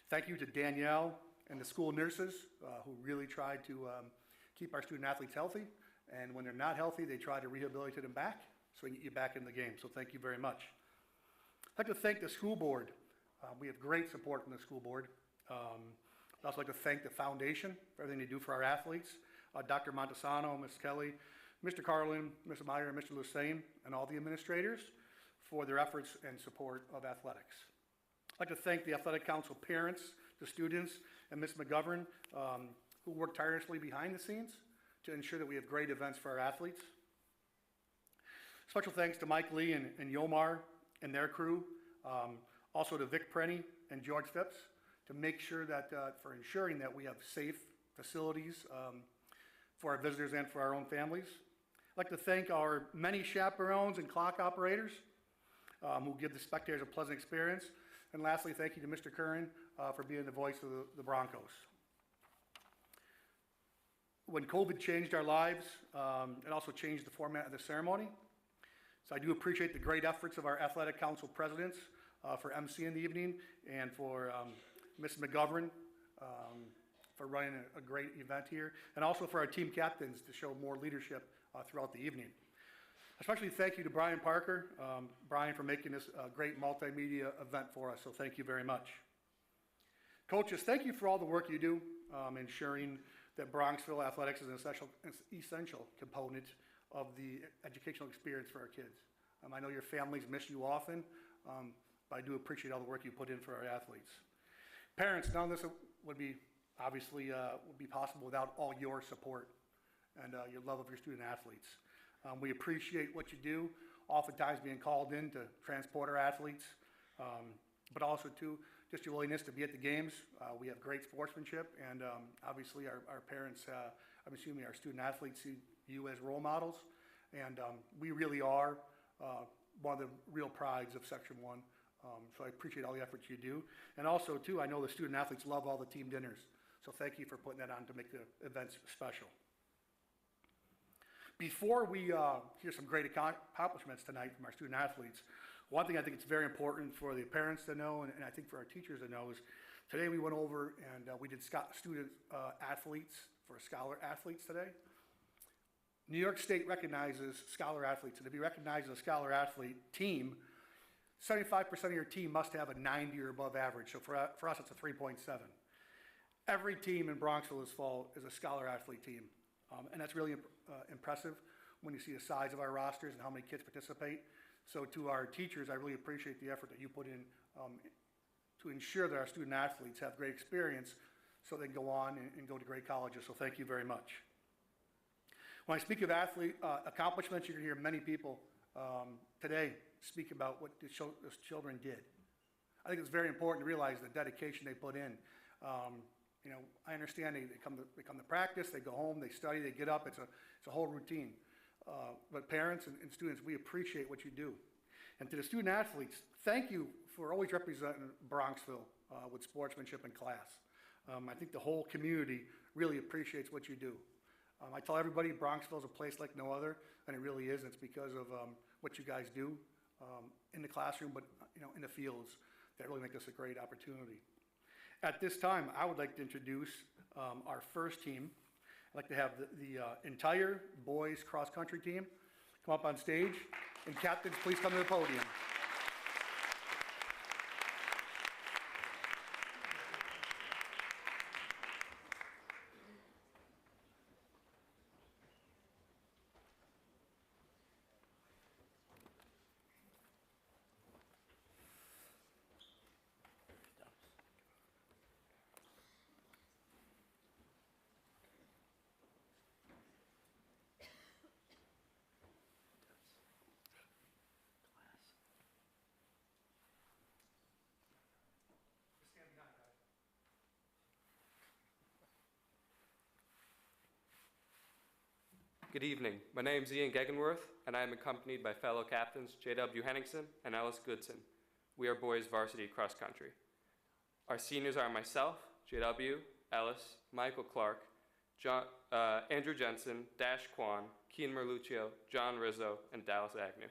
Thank you to Danielle and the school nurses who really try to keep our student athletes healthy. And when they're not healthy, they try to rehabilitate them back so we can get you back in the game. So thank you very much. I'd like to thank the school board. We have great support from the school board. I'd also like to thank the foundation for everything they do for our athletes. Dr. Montesano, Ms. Kelly, Mr. Carlin, Ms. Meyer, and Mr. Hussain, and all the administrators for their efforts and support of athletics. I'd like to thank the Athletic Council parents, the students, and Ms. McGovern, who work tirelessly behind the scenes to ensure that we have great events for our athletes. Special thanks to Mike Lee and Yomar and their crew, also to Vic Prenny and George Phipps, to make sure that, for ensuring that we have safe facilities for our visitors and for our own families. I'd like to thank our many chaperones and clock operators who give the spectators a pleasant experience. And lastly, thank you to Mr. Curran for being the voice of the Broncos. When COVID changed our lives, it also changed the format of the ceremony. So I do appreciate the great efforts of our Athletic Council presidents for emceeing the evening, and for Ms. McGovern for running a great event here, and also for our team captains to show more leadership throughout the evening. Especially thank you to Brian Parker, Brian, for making this a great multimedia event for us, so thank you very much. Coaches, thank you for all the work you do ensuring that Bronxville athletics is an essential component of the educational experience for our kids. I know your families miss you often, but I do appreciate all the work you put in for our athletes. Parents, none of this would be possible without all your support and your love of your student athletes. We appreciate what you do, oftentimes being called in to transport our athletes, but also too, just your willingness to be at the games. We have great sportsmanship, and obviously our parents, I'm assuming our student athletes see you as role models, and we really are one of the real prides of Section 1. So I appreciate all the efforts you do. And also too, I know the student athletes love all the team dinners, so thank you for putting that on to make the events special. Before we hear some great accomplishments tonight from our student athletes, one thing I think it's very important for the parents to know, and I think for our teachers to know, is today we went over and we did student athletes for scholar athletes today. New York State recognizes scholar athletes, and to be recognized as a scholar athlete team, 75% of your team must have a 90 or above average. So for us, it's a 3.7. Every team in Bronxville this fall is a scholar athlete team, and that's really impressive when you see the size of our rosters and how many kids participate. So to our teachers, I really appreciate the effort that you put in to ensure that our student athletes have great experience so they can go on and go to great colleges. So thank you very much. When I speak of athlete accomplishments, you're going to hear many people today speak about what those children did. I think it's very important to realize the dedication they put in. You know, I understand they come to practice, they go home, they study, they get up. It's a whole routine. But parents and students, we appreciate what you do. And to the student athletes, thank you for always representing Bronxville with sportsmanship and class. I think the whole community really appreciates what you do. I tell everybody Bronxville is a place like no other, and it really is. And it's because of what you guys do in the classroom, but in the fields, that really make this a great opportunity. At this time, I would like to introduce our first team. I'd like to have the entire boys cross-country team come up on stage, and captains, please come to the podium. Good evening. My name is Ian Gegenworth, and I am accompanied by fellow captains J.W. Henningsen and Ellis Goodson. We are boys varsity cross country. Our seniors are myself, J.W., Ellis, Michael Clark, Andrew Jensen, Dash Kwan, Keen Merluccio, John Rizzo, and Dallas Agnew.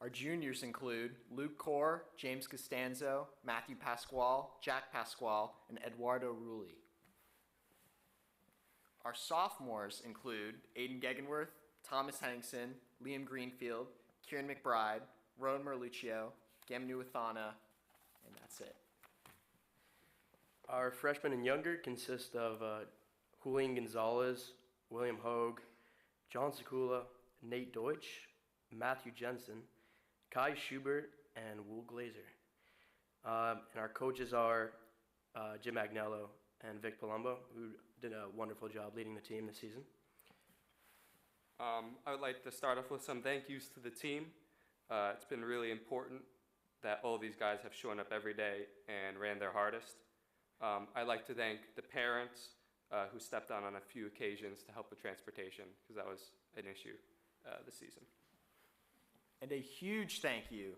Our juniors include Luke Core, James Costanzo, Matthew Pasquale, Jack Pasquale, and Eduardo Rulli. Our sophomores include Aiden Gegenworth, Thomas Henningsen, Liam Greenfield, Kieran McBride, Rowan Merluccio, Gamnu Athana, and that's it. Our freshmen and younger consist of Julian Gonzalez, William Hogue, John Sekula, Nate Deutsch, Matthew Jensen, Kai Schubert, and Wool Glazer. And our coaches are Jim Agnello and Vic Palumbo, who did a wonderful job leading the team this season. I would like to start off with some thank yous to the team. It's been really important that all these guys have shown up every day and ran their hardest. I'd like to thank the parents who stepped on a few occasions to help with transportation, because that was an issue this season. And a huge thank you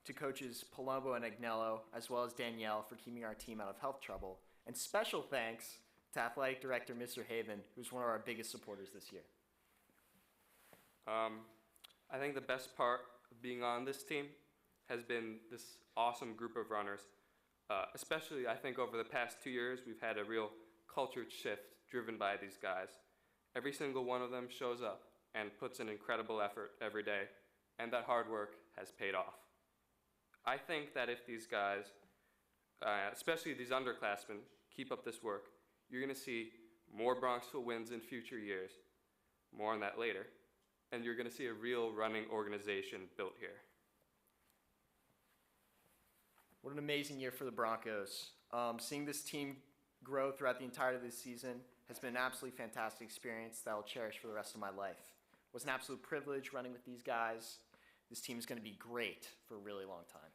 to coaches Palumbo and Agnello, as well as Danielle, for keeping our team out of health trouble. And special thanks to Athletic Director Mr. Haven, who's one of our biggest supporters this year. I think the best part of being on this team has been this awesome group of runners. Especially, I think, over the past 2 years, we've had a real culture shift driven by these guys. Every single one of them shows up and puts an incredible effort every day, and that hard work has paid off. I think that if these guys, especially these underclassmen, keep up this work, you're going to see more Bronxville wins in future years. More on that later. And you're going to see a real running organization built here. What an amazing year for the Broncos. Seeing this team grow throughout the entirety of this season has been an absolutely fantastic experience that I'll cherish for the rest of my life. It was an absolute privilege running with these guys. This team is going to be great for a really long time.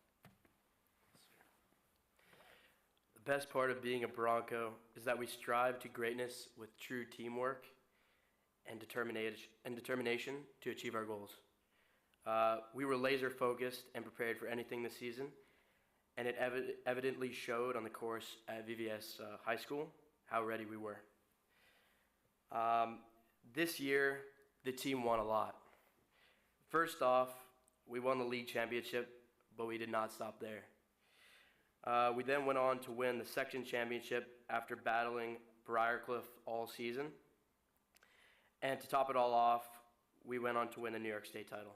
The best part of being a Bronco is that we strive to greatness with true teamwork and determination to achieve our goals. We were laser focused and prepared for anything this season, and it evidently showed on the course at VVS High School how ready we were. This year, the team won a lot. First off, we won the league championship, but we did not stop there. We then went on to win the section championship after battling Briarcliff all season. And to top it all off, we went on to win the New York State title.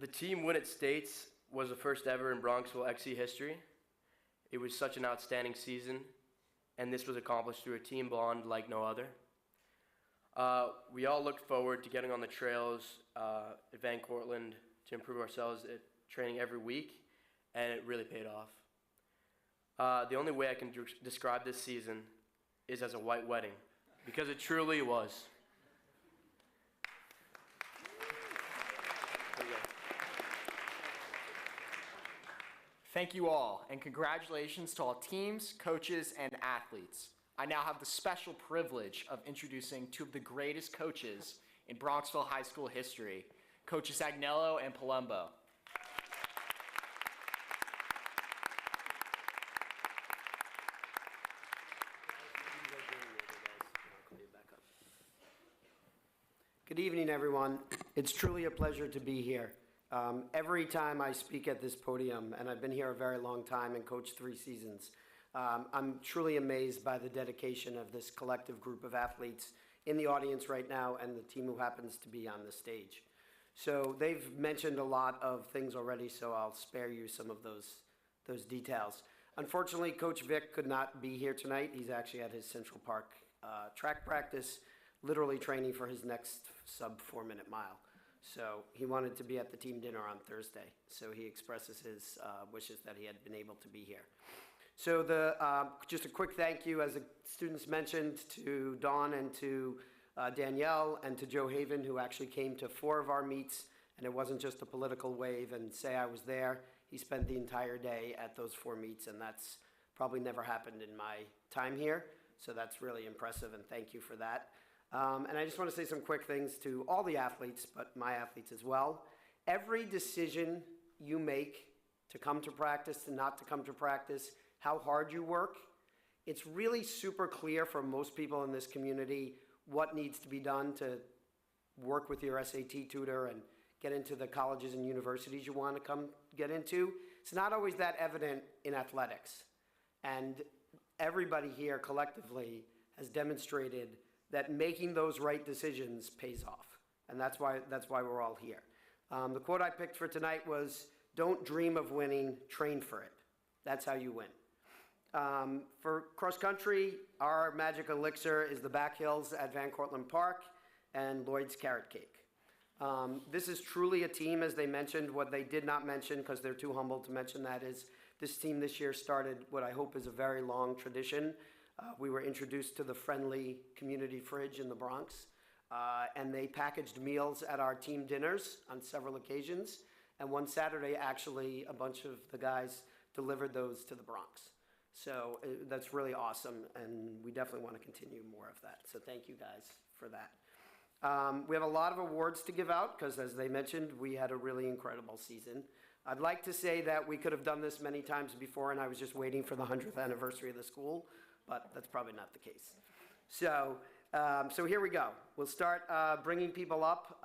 The team win at States was the first ever in Bronxville XC history. It was such an outstanding season, and this was accomplished through a team bond like no other. We all looked forward to getting on the trails at Van Cortlandt to improve ourselves at training every week, and it really paid off. The only way I can describe this season is as a white wedding, because it truly was. Thank you all, and congratulations to all teams, coaches, and athletes. I now have the special privilege of introducing two of the greatest coaches in Bronxville High School history, Coaches Agnello and Palumbo. Good evening, everyone. It's truly a pleasure to be here. Every time I speak at this podium, and I've been here a very long time and coached 3 seasons, I'm truly amazed by the dedication of this collective group of athletes in the audience right now and the team who happens to be on the stage. So they've mentioned a lot of things already, so I'll spare you some of those details. Unfortunately, Coach Vic could not be here tonight. He's actually at his Central Park track practice, literally training for his next sub 4-minute mile. So he wanted to be at the team dinner on Thursday. So he expresses his wishes that he had been able to be here. So just a quick thank you, as the students mentioned, to Dawn and to Danielle and to Joe Haven, who actually came to 4 of our meets, and it wasn't just a political wave and say I was there. He spent the entire day at those 4 meets, and that's probably never happened in my time here. So that's really impressive, and thank you for that. And I just want to say some quick things to all the athletes, but my athletes as well. Every decision you make to come to practice, to not to come to practice, how hard you work, it's really super clear for most people in this community what needs to be done to work with your SAT tutor and get into the colleges and universities you want to come get into. It's not always that evident in athletics. And everybody here collectively has demonstrated that making those right decisions pays off. And that's why we're all here. The quote I picked for tonight was, "Don't dream of winning, train for it." That's how you win. For cross country, our magic elixir is the back hills at Van Cortlandt Park and Lloyd's Carrot Cake. This is truly a team, as they mentioned. What they did not mention, because they're too humble to mention that, is this team this year started what I hope is a very long tradition. We were introduced to the friendly community fridge in the Bronx. and they packaged meals at our team dinners on several occasions. And one Saturday, actually, a bunch of the guys delivered those to the Bronx. So that's really awesome, and we definitely want to continue more of that. So thank you guys for that. We have a lot of awards to give out because, as they mentioned, we had a really incredible season. I'd like to say that we could have done this many times before, and I was just waiting for the 100th anniversary of the school, but that's probably not the case. So here we go. We'll start bringing people up.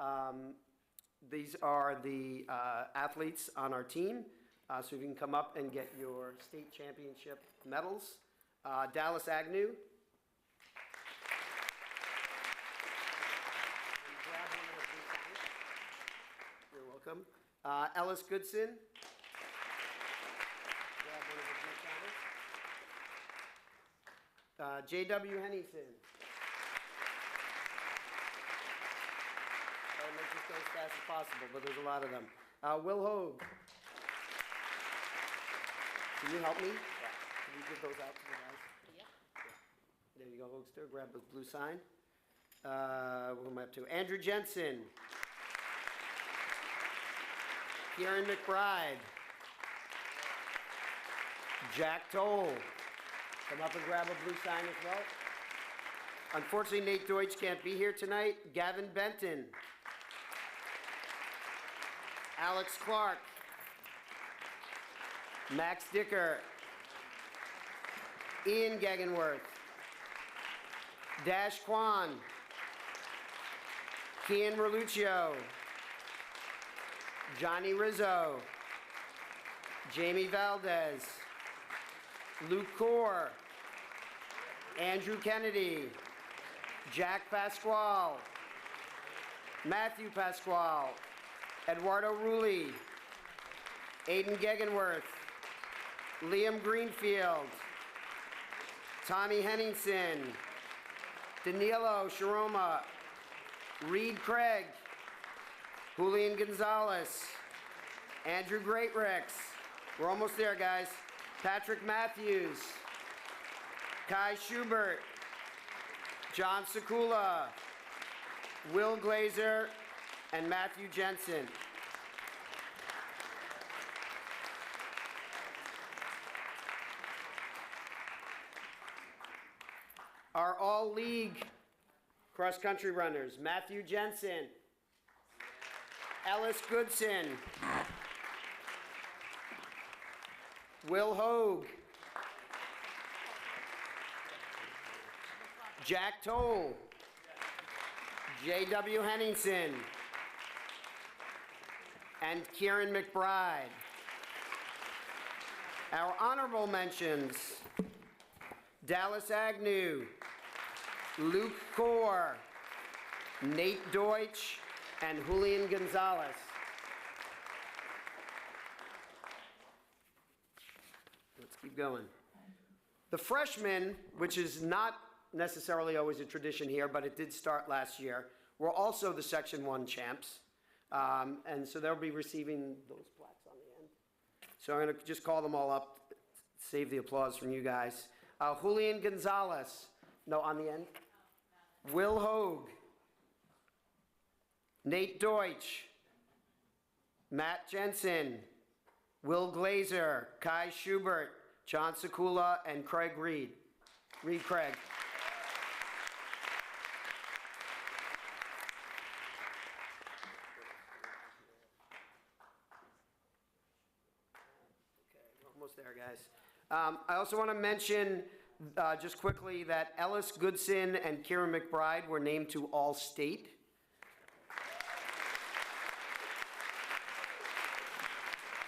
These are the athletes on our team. So you can come up and get your state championship medals. Dallas Agnew. You're welcome. Ellis Goodson. Grab one of the blue collars. J.W. Henningsen. I'll make this go as fast as possible, but there's a lot of them. Will Hogue. Can you help me? Yeah. Can you give those out to the guys? Yeah. There you go, Hoagster. Grab the blue sign. What am I up to? Andrew Jensen. Kieran McBride. Jack Toll. Come up and grab a blue sign as well. Unfortunately, Nate Deutsch can't be here tonight. Gavin Benton. Alex Clark. Max Dicker. Ian Gegenworth. Dash Kwan. Kian Reluccio. Johnny Rizzo. Jamie Valdez. Luke Core. Andrew Kennedy. Jack Pasquale. Matthew Pasquale. Eduardo Rulli. Aiden Gegenworth. Liam Greenfield. Tommy Henningsen. Danilo Sharoma. Reed Craig. Julian Gonzalez. Andrew Greatrix. We're almost there, guys. Patrick Matthews. Kai Schubert. John Sekula. Will Glazer. And Matthew Jensen. Our all-league cross-country runners, Matthew Jensen, Ellis Goodson, Will Hogue, Jack Toll, J.W. Henningsen, and Kieran McBride. Our honorable mentions, Dallas Agnew, Luke Core, Nate Deutsch, and Julian Gonzalez. Let's keep going. The freshmen, which is not necessarily always a tradition here, but it did start last year, were also the Section 1 champs. And so they'll be receiving those plaques on the end. So I'm going to just call them all up, save the applause from you guys. Julian Gonzalez, no, on the end. Will Hogue, Nate Deutsch, Matt Jensen, Will Glazer, Kai Schubert, John Sekula, and Craig Reed. Reed Craig. Okay, almost there, guys. I also want to mention just quickly that Ellis Goodson and Kieran McBride were named to All-State.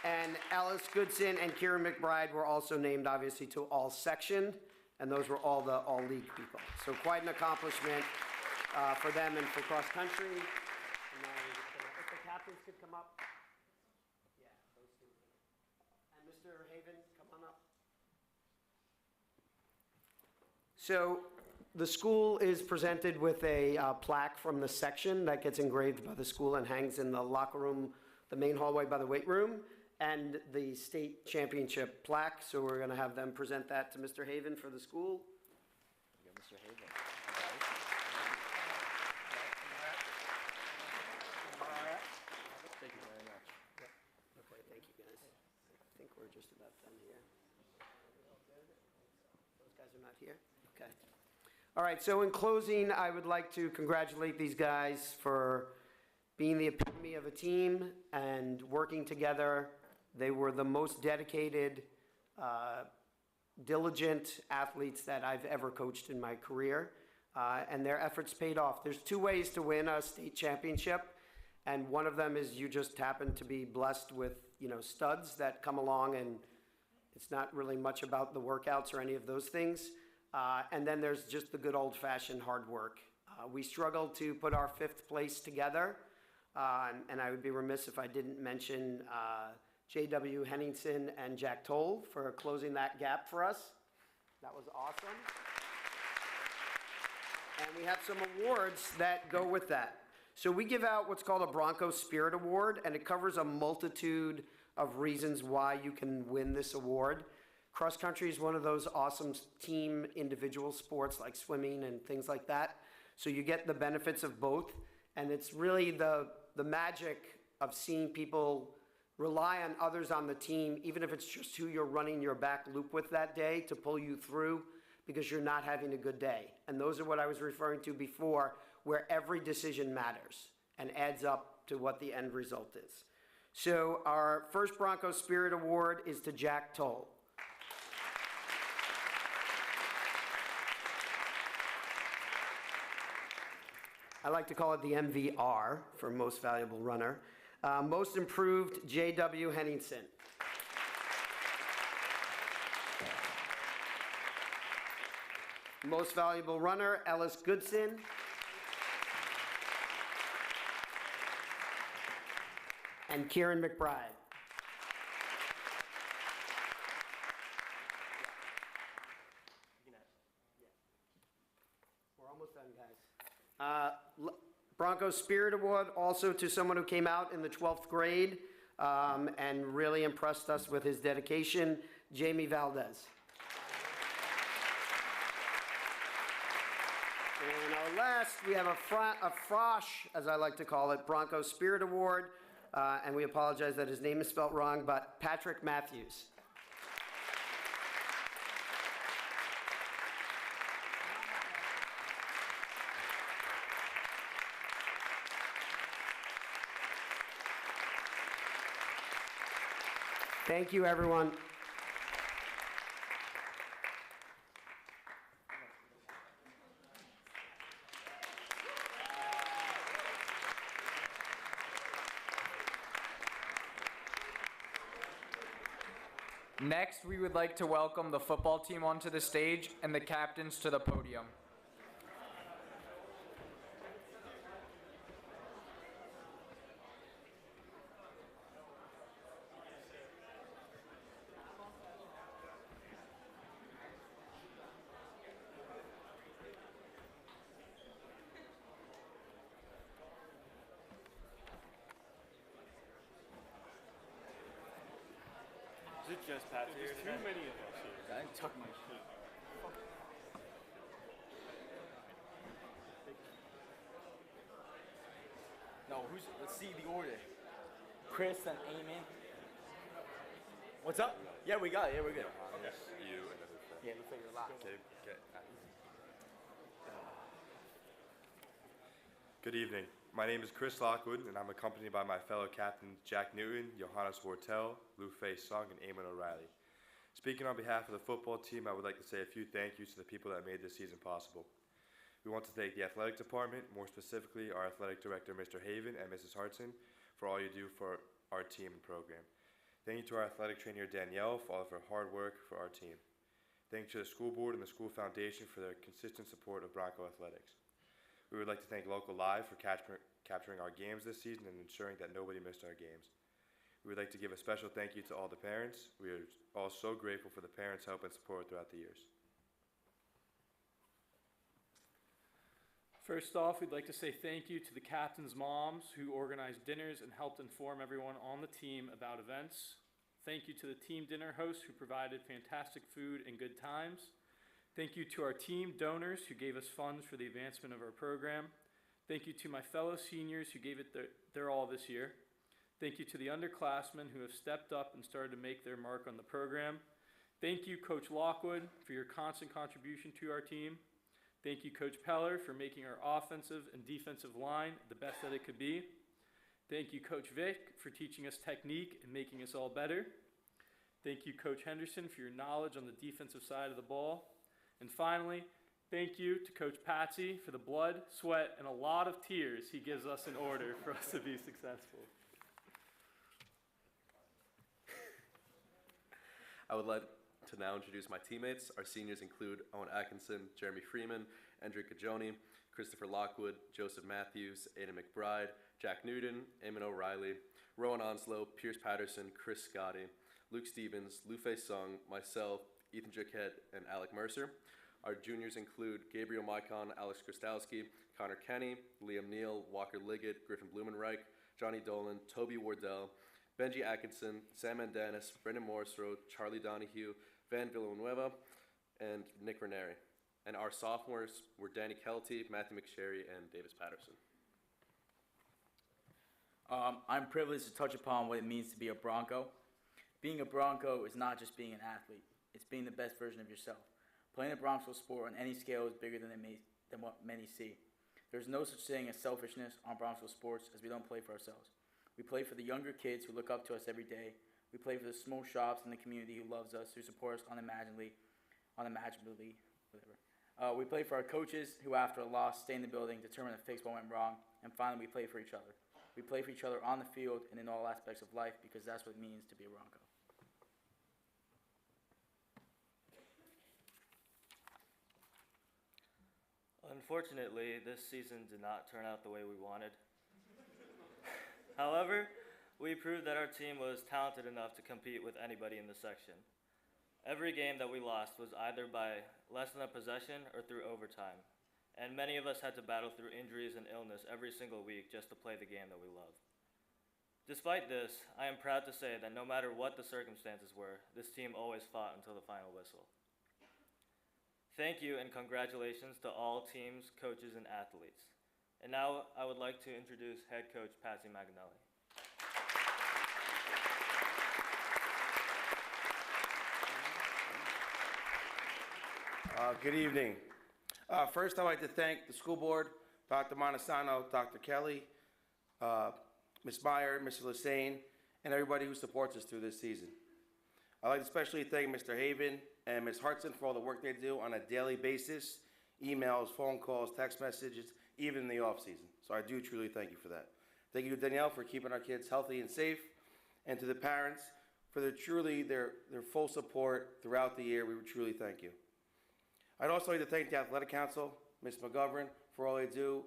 And Ellis Goodson and Kieran McBride were also named, obviously, to All-Section, and those were all the All-League people. So quite an accomplishment for them and for cross-country. And if the captains could come up. Yeah, those two. And Mr. Haven, come on up. So the school is presented with a plaque from the section that gets engraved by the school and hangs in the locker room, the main hallway by the weight room, and the state championship plaque. So we're going to have them present that to Mr. Haven for the school. Mr. Haven. just about done here. Those guys are not here? Okay. All right, so in closing, I would like to congratulate these guys for being the epitome of a team and working together. They were the most dedicated, diligent athletes that I've ever coached in my career, and their efforts paid off. There's two ways to win a state championship, and one of them is you just happen to be blessed with, studs that come along, and it's not really much about the workouts or any of those things. And then there's just the good old-fashioned hard work. We struggled to put our 5th place together, and I would be remiss if I didn't mention J.W. Henningsen and Jack Toll for closing that gap for us. That was awesome. And we have some awards that go with that. So we give out what's called a Bronco Spirit Award, and it covers a multitude of reasons why you can win this award. Cross country is one of those awesome team individual sports like swimming and things like that. So you get the benefits of both, and it's really the magic of seeing people rely on others on the team, even if it's just who you're running your back loop with that day, to pull you through because you're not having a good day. And those are what I was referring to before, where every decision matters and adds up to what the end result is. So our first Bronco Spirit Award is to Jack Toll. I like to call it the MVR for Most Valuable Runner. Most Improved, J.W. Henningsen. Most Valuable Runner, Ellis Goodson. And Kieran McBride. We're almost done, guys. Bronco Spirit Award also to someone who came out in the 12th grade and really impressed us with his dedication, Jamie Valdez. And our last, we have a Frosh, as I like to call it, Bronco Spirit Award, and we apologize that his name is spelled wrong, but Patrick Matthews. Thank you, everyone. Next, we would like to welcome the football team onto the stage and the captains to the podium. Is it just Pat here? There's too many of us here. I took my shit. No, let's see the order. Chris and Eamon. What's up? Yeah, we got it. Yeah, we're good. Okay. You and another friend. Yeah, looks like you're locked. Okay, Good evening. My name is Chris Lockwood, and I'm accompanied by my fellow captains Jack Newton, Johannes Wortel, Lou Faye Sung, and Eamon O'Reilly. Speaking on behalf of the football team, I would like to say a few thank yous to the people that made this season possible. We want to thank the athletic department, more specifically our athletic director, Mr. Haven, and Mrs. Hartson, for all you do for our team and program. Thank you to our athletic trainer, Danielle, for all of her hard work for our team. Thank you to the school board and the school foundation for their consistent support of Bronco athletics. We would like to thank Local Live for capturing our games this season and ensuring that nobody missed our games. We would like to give a special thank you to all the parents. We are all so grateful for the parents' help and support throughout the years. First off, we'd like to say thank you to the captains' moms who organized dinners and helped inform everyone on the team about events. Thank you to the team dinner hosts who provided fantastic food and good times. Thank you to our team donors who gave us funds for the advancement of our program. Thank you to my fellow seniors who gave it their all this year. Thank you to the underclassmen who have stepped up and started to make their mark on the program. Thank you, Coach Lockwood, for your constant contribution to our team. Thank you, Coach Peller, for making our offensive and defensive line the best that it could be. Thank you, Coach Vick, for teaching us technique and making us all better. Thank you, Coach Henderson, for your knowledge on the defensive side of the ball. And finally, thank you to Coach Patsy for the blood, sweat, and a lot of tears he gives us in order for us to be successful. I would like to now introduce my teammates. Our seniors include Owen Atkinson, Jeremy Freeman, Andrew Cajoni, Christopher Lockwood, Joseph Matthews, Aidan McBride, Jack Newton, Eamon O'Reilly, Rowan Onslow, Pierce Patterson, Chris Scotty, Luke Stevens, Lufei Sung, myself, Ethan Jaquette, and Alec Mercer. Our juniors include Gabriel Maikon, Alex Krastowski, Connor Kenny, Liam Neal, Walker Liggett, Griffin Blumenreich, Johnny Dolan, Toby Wardell, Benji Atkinson, Sam Mandanis, Brendan Morrisroe, Charlie Donahue, Van Villanueva, and Nick Ranieri. And our sophomores were Danny Kelty, Matthew McSherry, and Davis Patterson. I'm privileged to touch upon what it means to be a Bronco. Being a Bronco is not just being an athlete. It's being the best version of yourself. Playing a Bronxville sport on any scale is bigger than what many see. There's no such thing as selfishness on Bronxville sports, as we don't play for ourselves. We play for the younger kids who look up to us every day. We play for the small shops in the community who loves us, who support us unimaginably, whatever. We play for our coaches who, after a loss, stay in the building, determined to fix what went wrong. And finally, we play for each other. We play for each other on the field and in all aspects of life, because that's what it means to be a Bronco. Unfortunately, this season did not turn out the way we wanted. However, we proved that our team was talented enough to compete with anybody in the section. Every game that we lost was either by less than a possession or through overtime, and many of us had to battle through injuries and illness every single week just to play the game that we love. Despite this, I am proud to say that no matter what the circumstances were, this team always fought until the final whistle. Thank you and congratulations to all teams, coaches, and athletes. And now I would like to introduce head coach Patsy Maganelli. Good evening. First, I'd like to thank the school board, Dr. Montesano, Dr. Kelly, Ms. Meyer, Mr. Lassane, and everybody who supports us through this season. I'd like to especially thank Mr. Haven and Ms. Hartson for all the work they do on a daily basis, emails, phone calls, text messages, even in the off-season. So I do truly thank you for that. Thank you to Danielle for keeping our kids healthy and safe, and to the parents for their full support throughout the year. We would truly thank you. I'd also like to thank the Athletic Council, Ms. McGovern, for all they do.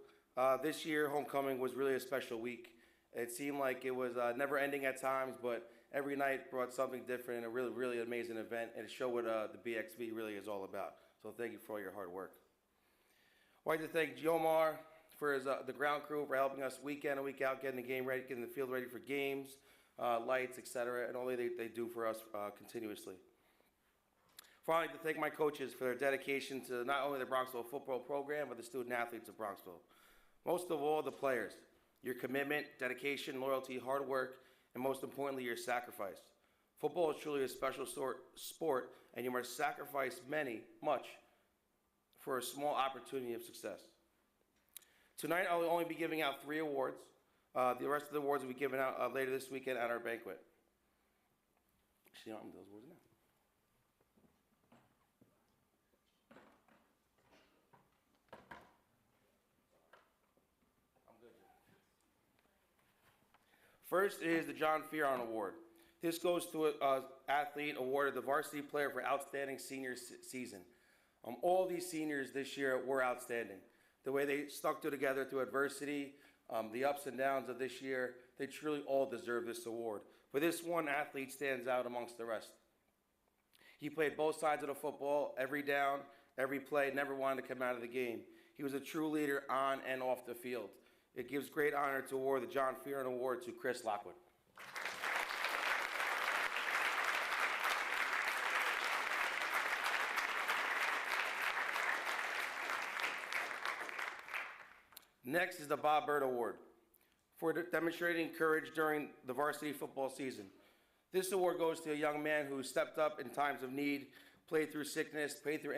This year, homecoming was really a special week. It seemed like it was never ending at times, but every night brought something different and a really, really amazing event, and it showed what the BXV really is all about. So thank you for all your hard work. I'd like to thank Jomar for the ground crew for helping us week in and week out, getting the game ready, getting the field ready for games, lights, etc., and all they do for us continuously. Finally, I'd like to thank my coaches for their dedication to not only the Bronxville football program, but the student athletes of Bronxville. Most of all, the players. Your commitment, dedication, loyalty, hard work, and most importantly, your sacrifice. Football is truly a special sport, and you must sacrifice much, for a small opportunity of success. Tonight, I'll only be giving out 3 awards. The rest of the awards will be given out later this weekend at our banquet. Actually, I'm those awards now. First is the John Fearon Award. This goes to an athlete awarded the varsity player for outstanding senior season. All these seniors this year were outstanding. The way they stuck together through adversity, the ups and downs of this year, they truly all deserve this award. But this one athlete stands out amongst the rest. He played both sides of the football, every down, every play, never wanted to come out of the game. He was a true leader on and off the field. It gives great honor to award the John Fearon Award to Chris Lockwood. Next is the Bob Bird Award. for demonstrating courage during the varsity football season. This award goes to a young man who stepped up in times of need, played through sickness, played through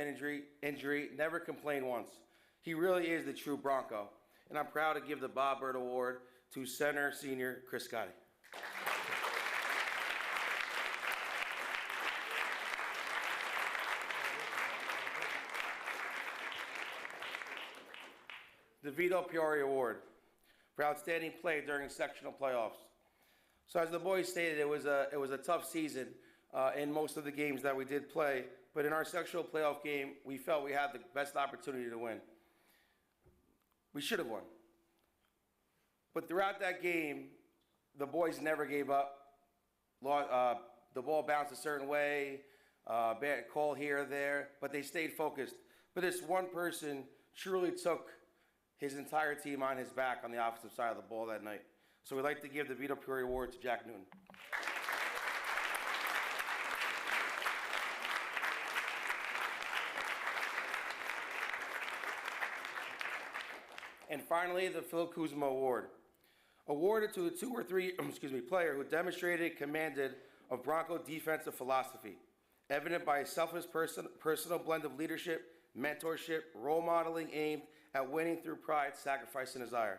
injury, never complained once. He really is the true Bronco, and I'm proud to give the Bob Bird Award to center senior Chris Gotti. The Vito Piori Award for outstanding play during sectional playoffs. So as the boys stated, it was a tough season in most of the games that we did play, but in our sectional playoff game, we felt we had the best opportunity to win. We should have won. But throughout that game, the boys never gave up. The ball bounced a certain way, bad call here or there, but they stayed focused. But this one person truly took his entire team on his back on the offensive side of the ball that night. So we'd like to give the Vito Piori Award to Jack Newton. And finally, the Phil Kuzma Award, awarded to the 2 or 3 player who demonstrated and commanded of Bronco defensive philosophy, evident by a selfless personal blend of leadership, mentorship, role modeling aimed at winning through pride, sacrifice, and desire.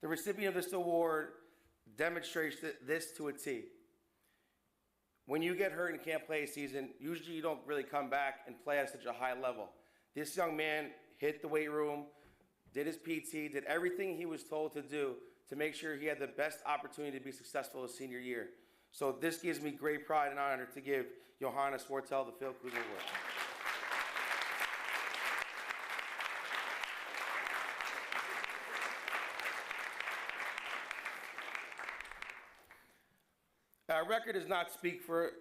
The recipient of this award demonstrates this to a T. When you get hurt and can't play a season, usually you don't really come back and play at such a high level. This young man hit the weight room, did his PT, did everything he was told to do to make sure he had the best opportunity to be successful his senior year. So this gives me great pride and honor to give Johannes Wortel the Phil Kuzma Award. Our record does not speak for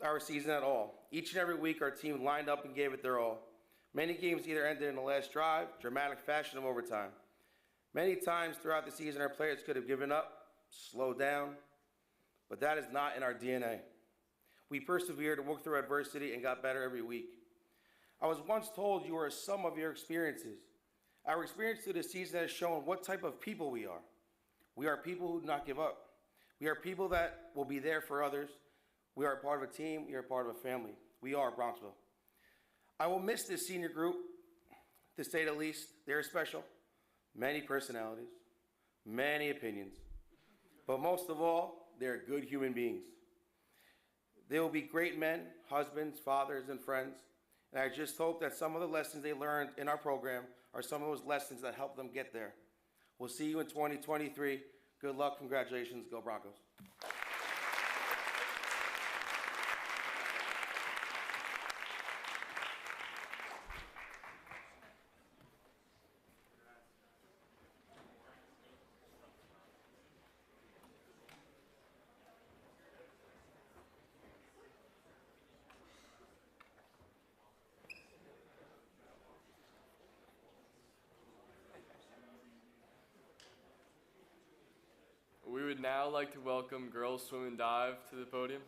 our season at all. Each and every week, our team lined up and gave it their all. Many games either ended in the last drive, dramatic fashion of overtime. Many times throughout the season, our players could have given up, slowed down, but that is not in our DNA. We persevered, worked through adversity, and got better every week. I was once told you are a sum of your experiences. Our experience through this season has shown what type of people we are. We are people who do not give up. We are people that will be there for others. We are a part of a team. We are a part of a family. We are Bronxville. I will miss this senior group, to say the least. They're special. Many personalities, many opinions. But most of all, they're good human beings. They will be great men, husbands, fathers, and friends. And I just hope that some of the lessons they learned in our program are some of those lessons that help them get there. We'll see you in 2023. Good luck, congratulations, go Broncos. We would now like to welcome girls swim and dive to the podium.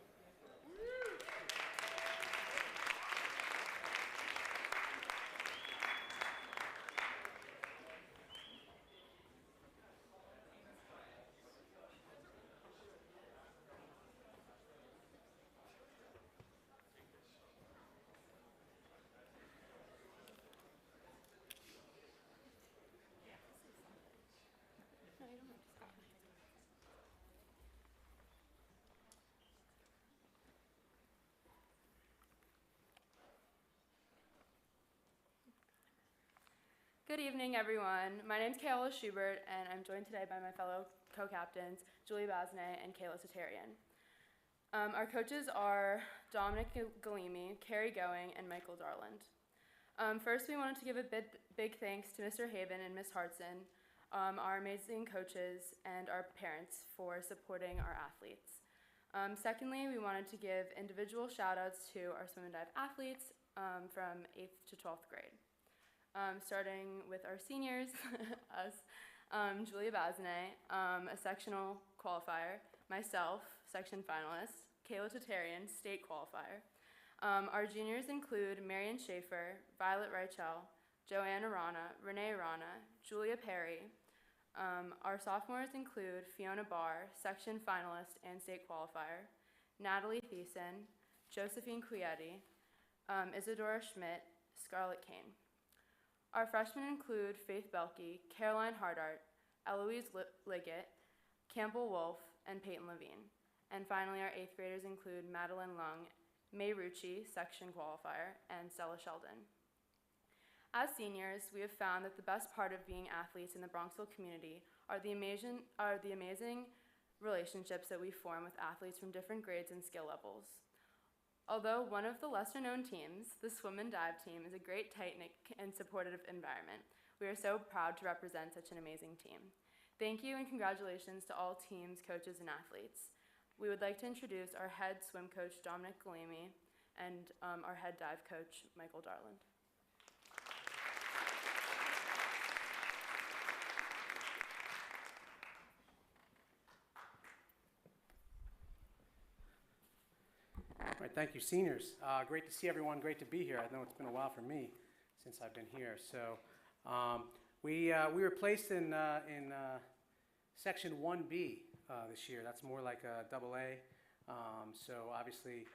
Good evening, everyone. My name is Kayla Schubert, and I'm joined today by my fellow co-captains, Julie Basne and Kayla Tatarian. Our coaches are Dominic Galimi, Carrie Going, and Michael Darland. First, we wanted to give a big thanks to Mr. Haven and Ms. Hartson, our amazing coaches, and our parents for supporting our athletes. Secondly, we wanted to give individual shout-outs to our swim and dive athletes from 8th to 12th grade. Starting with our seniors, us, Julia Basne, a sectional qualifier, myself, section finalist, Kayla Tatarian, state qualifier. Our juniors include Marion Schaefer, Violet Reichel, Joanne Arana, Renee Arana, Julia Perry, Our sophomores include Fiona Barr, section finalist and state qualifier, Natalie Thiessen, Josephine Quietti, Isadora Schmidt, Scarlett Kane. Our freshmen include Faith Belkey, Caroline Hardart, Eloise Liggett, Campbell Wolf, and Peyton Levine. And finally, our 8th graders include Madeline Lung, May Rucci, section qualifier, and Stella Sheldon. As seniors, we have found that the best part of being athletes in the Bronxville community are the amazing relationships that we form with athletes from different grades and skill levels. Although one of the lesser-known teams, the swim and dive team, is a great, tight-knit, and supportive environment, we are so proud to represent such an amazing team. Thank you and congratulations to all teams, coaches, and athletes. We would like to introduce our head swim coach, Dominic Galimi, and our head dive coach, Michael Darland. All right, thank you, seniors. Great to see everyone. Great to be here. I know it's been a while for me since I've been here. So we were placed in section 1B this year. That's more like a double A. So obviously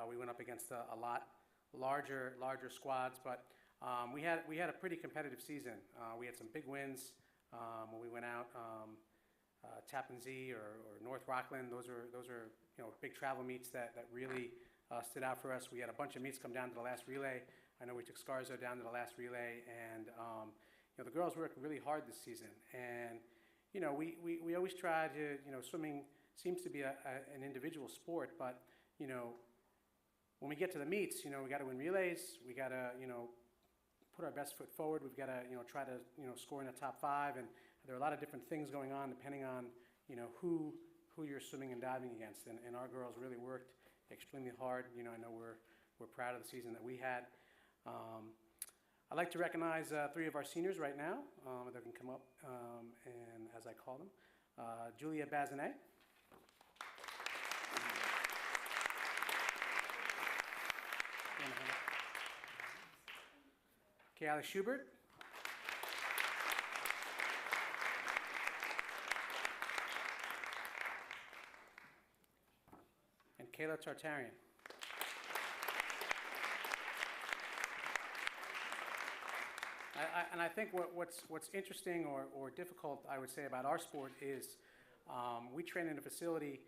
we went up against a lot larger squads, but we had a pretty competitive season. We had some big wins when we went out. Tappan Zee or North Rockland. Those are big travel meets that really stood out for us. We had a bunch of meets come down to the last relay. I know we took Scarzo down to the last relay, and the girls worked really hard this season. And we always try to, swimming seems to be an individual sport, but when we get to the meets, we got to win relays. We got to put our best foot forward. We've got to try to score in the top 5, and there are a lot of different things going on depending on who you're swimming and diving against. And our girls really worked extremely hard. I know we're proud of the season that we had. I'd like to recognize 3 of our seniors right now. They can come up and as I call them. Julia Bazinet. Kayla Schubert. And Kayla Tartarian. And I think what's interesting or difficult, I would say, about our sport is we train in a facility.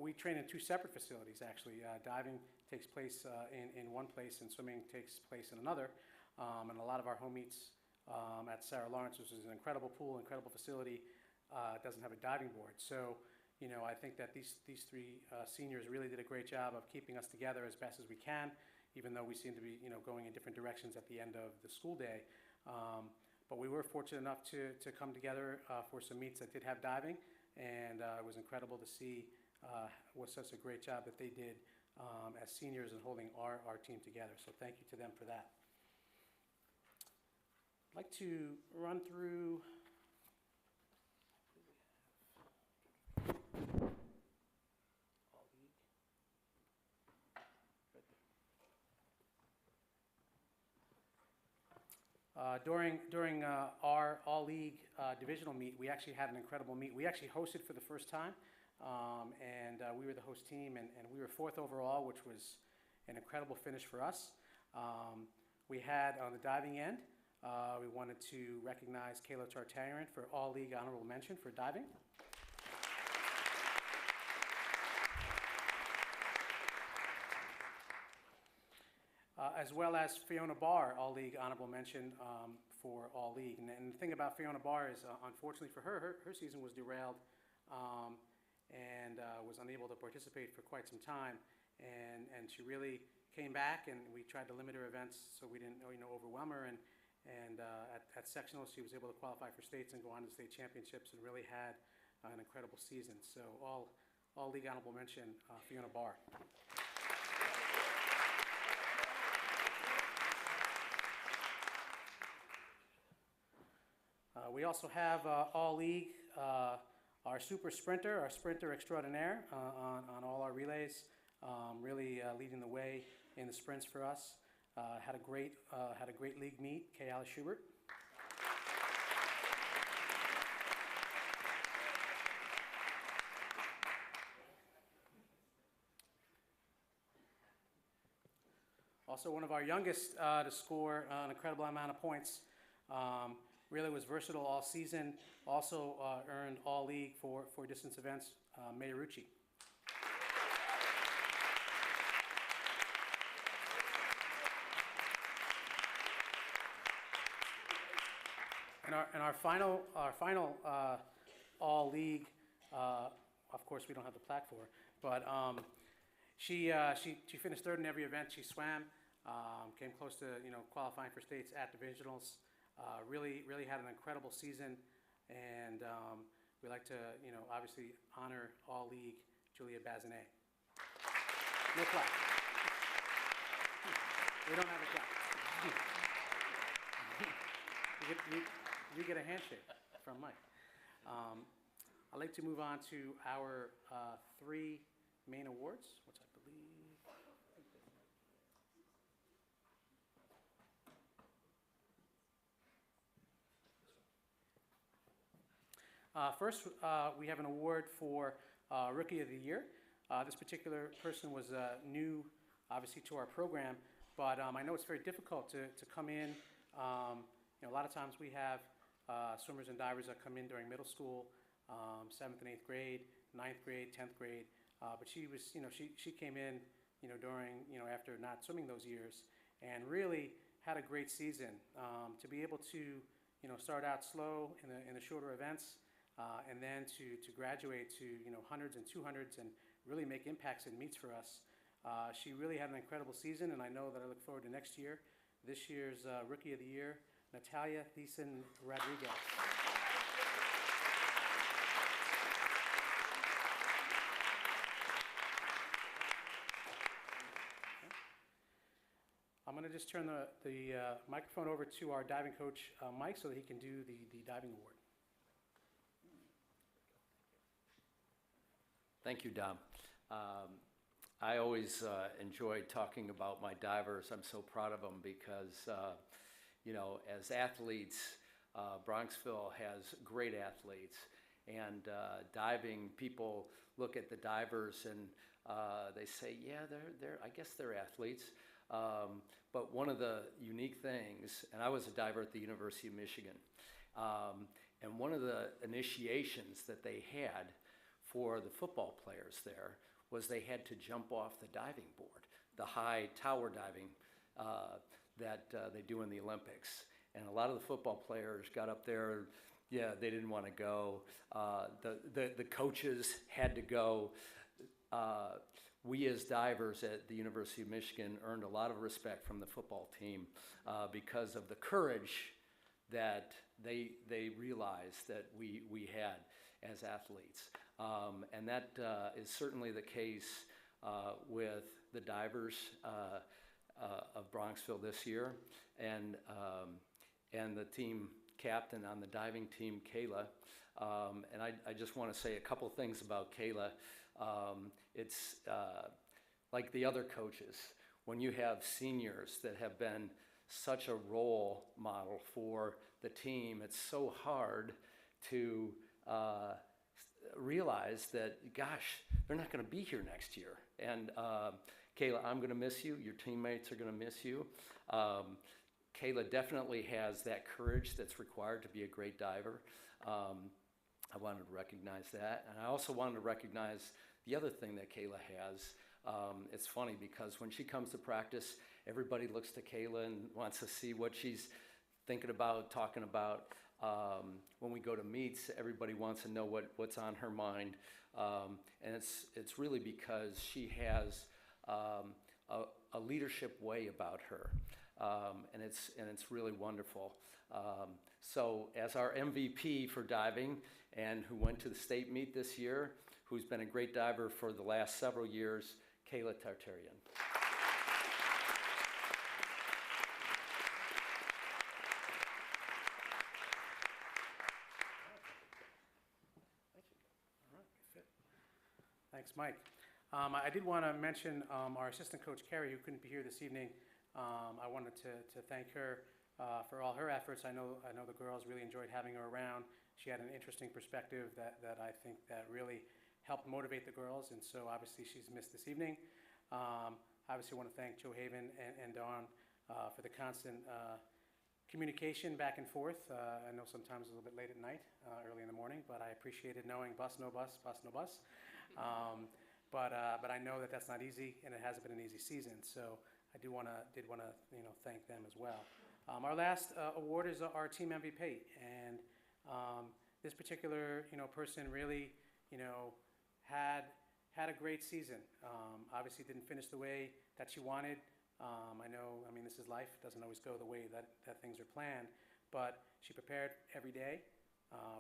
We train in 2 separate facilities, actually. Diving takes place in one place, and swimming takes place in another. And a lot of our home meets at Sarah Lawrence, which is an incredible pool, incredible facility, doesn't have a diving board. So, I think that these 3 seniors really did a great job of keeping us together as best as we can, even though we seem to be, going in different directions at the end of the school day. But we were fortunate enough to come together for some meets that did have diving, and it was incredible to see what such a great job that they did as seniors in holding our team together. So thank you to them for that. I'd like to run through during our all-league divisional meet, we actually had an incredible meet. We actually hosted for the first time, and we were the host team, and we were 4th overall, which was an incredible finish for us. We had, on the diving end, we wanted to recognize Kayla Tartarian for all-league honorable mention for diving. As well as Fiona Barr, all-league honorable mention for all-league. And the thing about Fiona Barr is, unfortunately for her season was derailed and was unable to participate for quite some time. And she really came back, and we tried to limit her events so we didn't overwhelm her. And at sectionals, she was able to qualify for states and go on to state championships, and really had an incredible season. So all-league honorable mention, Fiona Barr. We also have all-league, our super sprinter, our sprinter extraordinaire on all our relays, really leading the way in the sprints for us. Had a great league meet, Kayla Schubert. Also one of our youngest to score an incredible amount of points. Really was versatile all season. Also earned all league for distance events, Mayarucci. And our final all league, of course we don't have the plaque for her, but she finished third in every event she swam. Came close to qualifying for states at divisionals. Really had an incredible season, and we like to obviously honor all league Julia Bazinet. No plaque. We don't have a plaque. You get a handshake from Mike. I'd like to move on to our 3 main awards, which I believe. First, we have an award for Rookie of the Year. This particular person was new, obviously, to our program, but I know it's very difficult to come in. A lot of times we have swimmers and divers that come in during middle school, 7th and 8th grade, 9th grade, 10th grade, but she was, she came in, during, after not swimming those years, and really had a great season. To be able to, start out slow in the shorter events, and then to graduate to, hundreds and 200s and really make impacts in meets for us. She really had an incredible season, and I know that I look forward to next year. This year's Rookie of the Year, Natalia Thiessen Rodriguez. I'm going to just turn the microphone over to our diving coach, Mike, so that he can do the diving award. Thank you, Dom. I always enjoy talking about my divers. I'm so proud of them because, as athletes, Bronxville has great athletes. And diving, people look at the divers and they say, yeah, I guess they're athletes. But one of the unique things, and I was a diver at the University of Michigan, and one of the initiations that they had for the football players there was they had to jump off the diving board, the high tower diving that they do in the Olympics. And a lot of the football players got up there, yeah, they didn't want to go. The coaches had to go. We as divers at the University of Michigan earned a lot of respect from the football team because of the courage that they realized that we had as athletes. And that is certainly the case with the divers of Bronxville this year. And the team captain on the diving team, Kayla. And I just want to say a couple things about Kayla. It's like the other coaches, when you have seniors that have been such a role model for the team, it's so hard to realize that, gosh, they're not going to be here next year. And Kayla, I'm going to miss you. Your teammates are going to miss you. Kayla definitely has that courage that's required to be a great diver. I wanted to recognize that. And I also wanted to recognize the other thing that Kayla has. It's funny because when she comes to practice, everybody looks to Kayla and wants to see what she's thinking about, talking about. When we go to meets, everybody wants to know what's on her mind. And it's really because she has a leadership way about her. And it's really wonderful. So as our MVP for diving and who went to the state meet this year, who's been a great diver for the last several years, Kayla Tartarian. Thanks, Mike. I did want to mention our assistant coach, Carrie, who couldn't be here this evening. I wanted to thank her for all her efforts. I know the girls really enjoyed having her around. She had an interesting perspective that I think that really helped motivate the girls, and so obviously she's missed this evening. Obviously, want to thank Joe Haven and Dawn for the constant communication back and forth. I know sometimes a little bit late at night, early in the morning, but I appreciated knowing bus, no bus, bus, no bus. But I know that that's not easy, and it hasn't been an easy season. So I did want to thank them as well. Our last award is our team MVP, and this particular person really had a great season. Obviously didn't finish the way that she wanted. I mean, this is life. It doesn't always go the way that things are planned, but she prepared every day,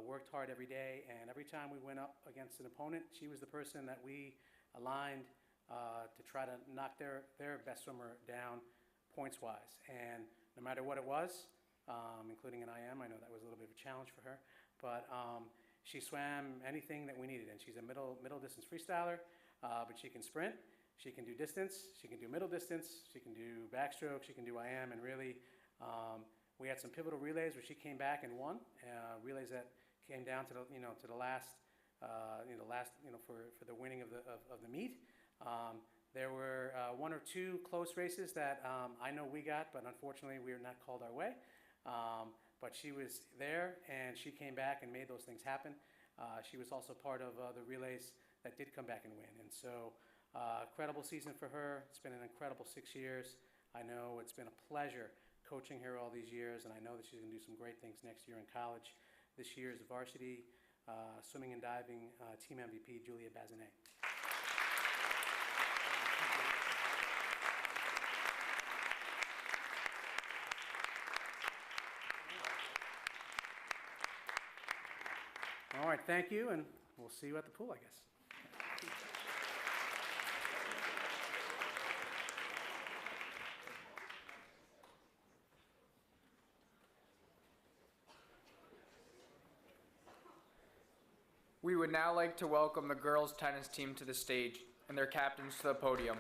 worked hard every day, and every time we went up against an opponent, she was the person that we aligned to try to knock their best swimmer down points-wise. And no matter what it was, including an IM, I know that was a little bit of a challenge for her, but she swam anything that we needed, and she's a middle distance freestyler, but she can sprint, she can do distance, she can do middle distance, she can do backstroke, she can do IM, and really, we had some pivotal relays where she came back and won, relays that came down to the last, for the winning of the meet. There were one or two close races that I know we got, but unfortunately we were not called our way. But she was there, and she came back and made those things happen. She was also part of the relays that did come back and win. And so, incredible season for her. It's been an incredible 6 years. I know it's been a pleasure coaching her all these years, and I know that she's going to do some great things next year in college. This year's varsity swimming and diving team MVP, Julia Bazinet. All right, thank you, and we'll see you at the pool, I guess. We would now like to welcome the girls' tennis team to the stage and their captains to the podium.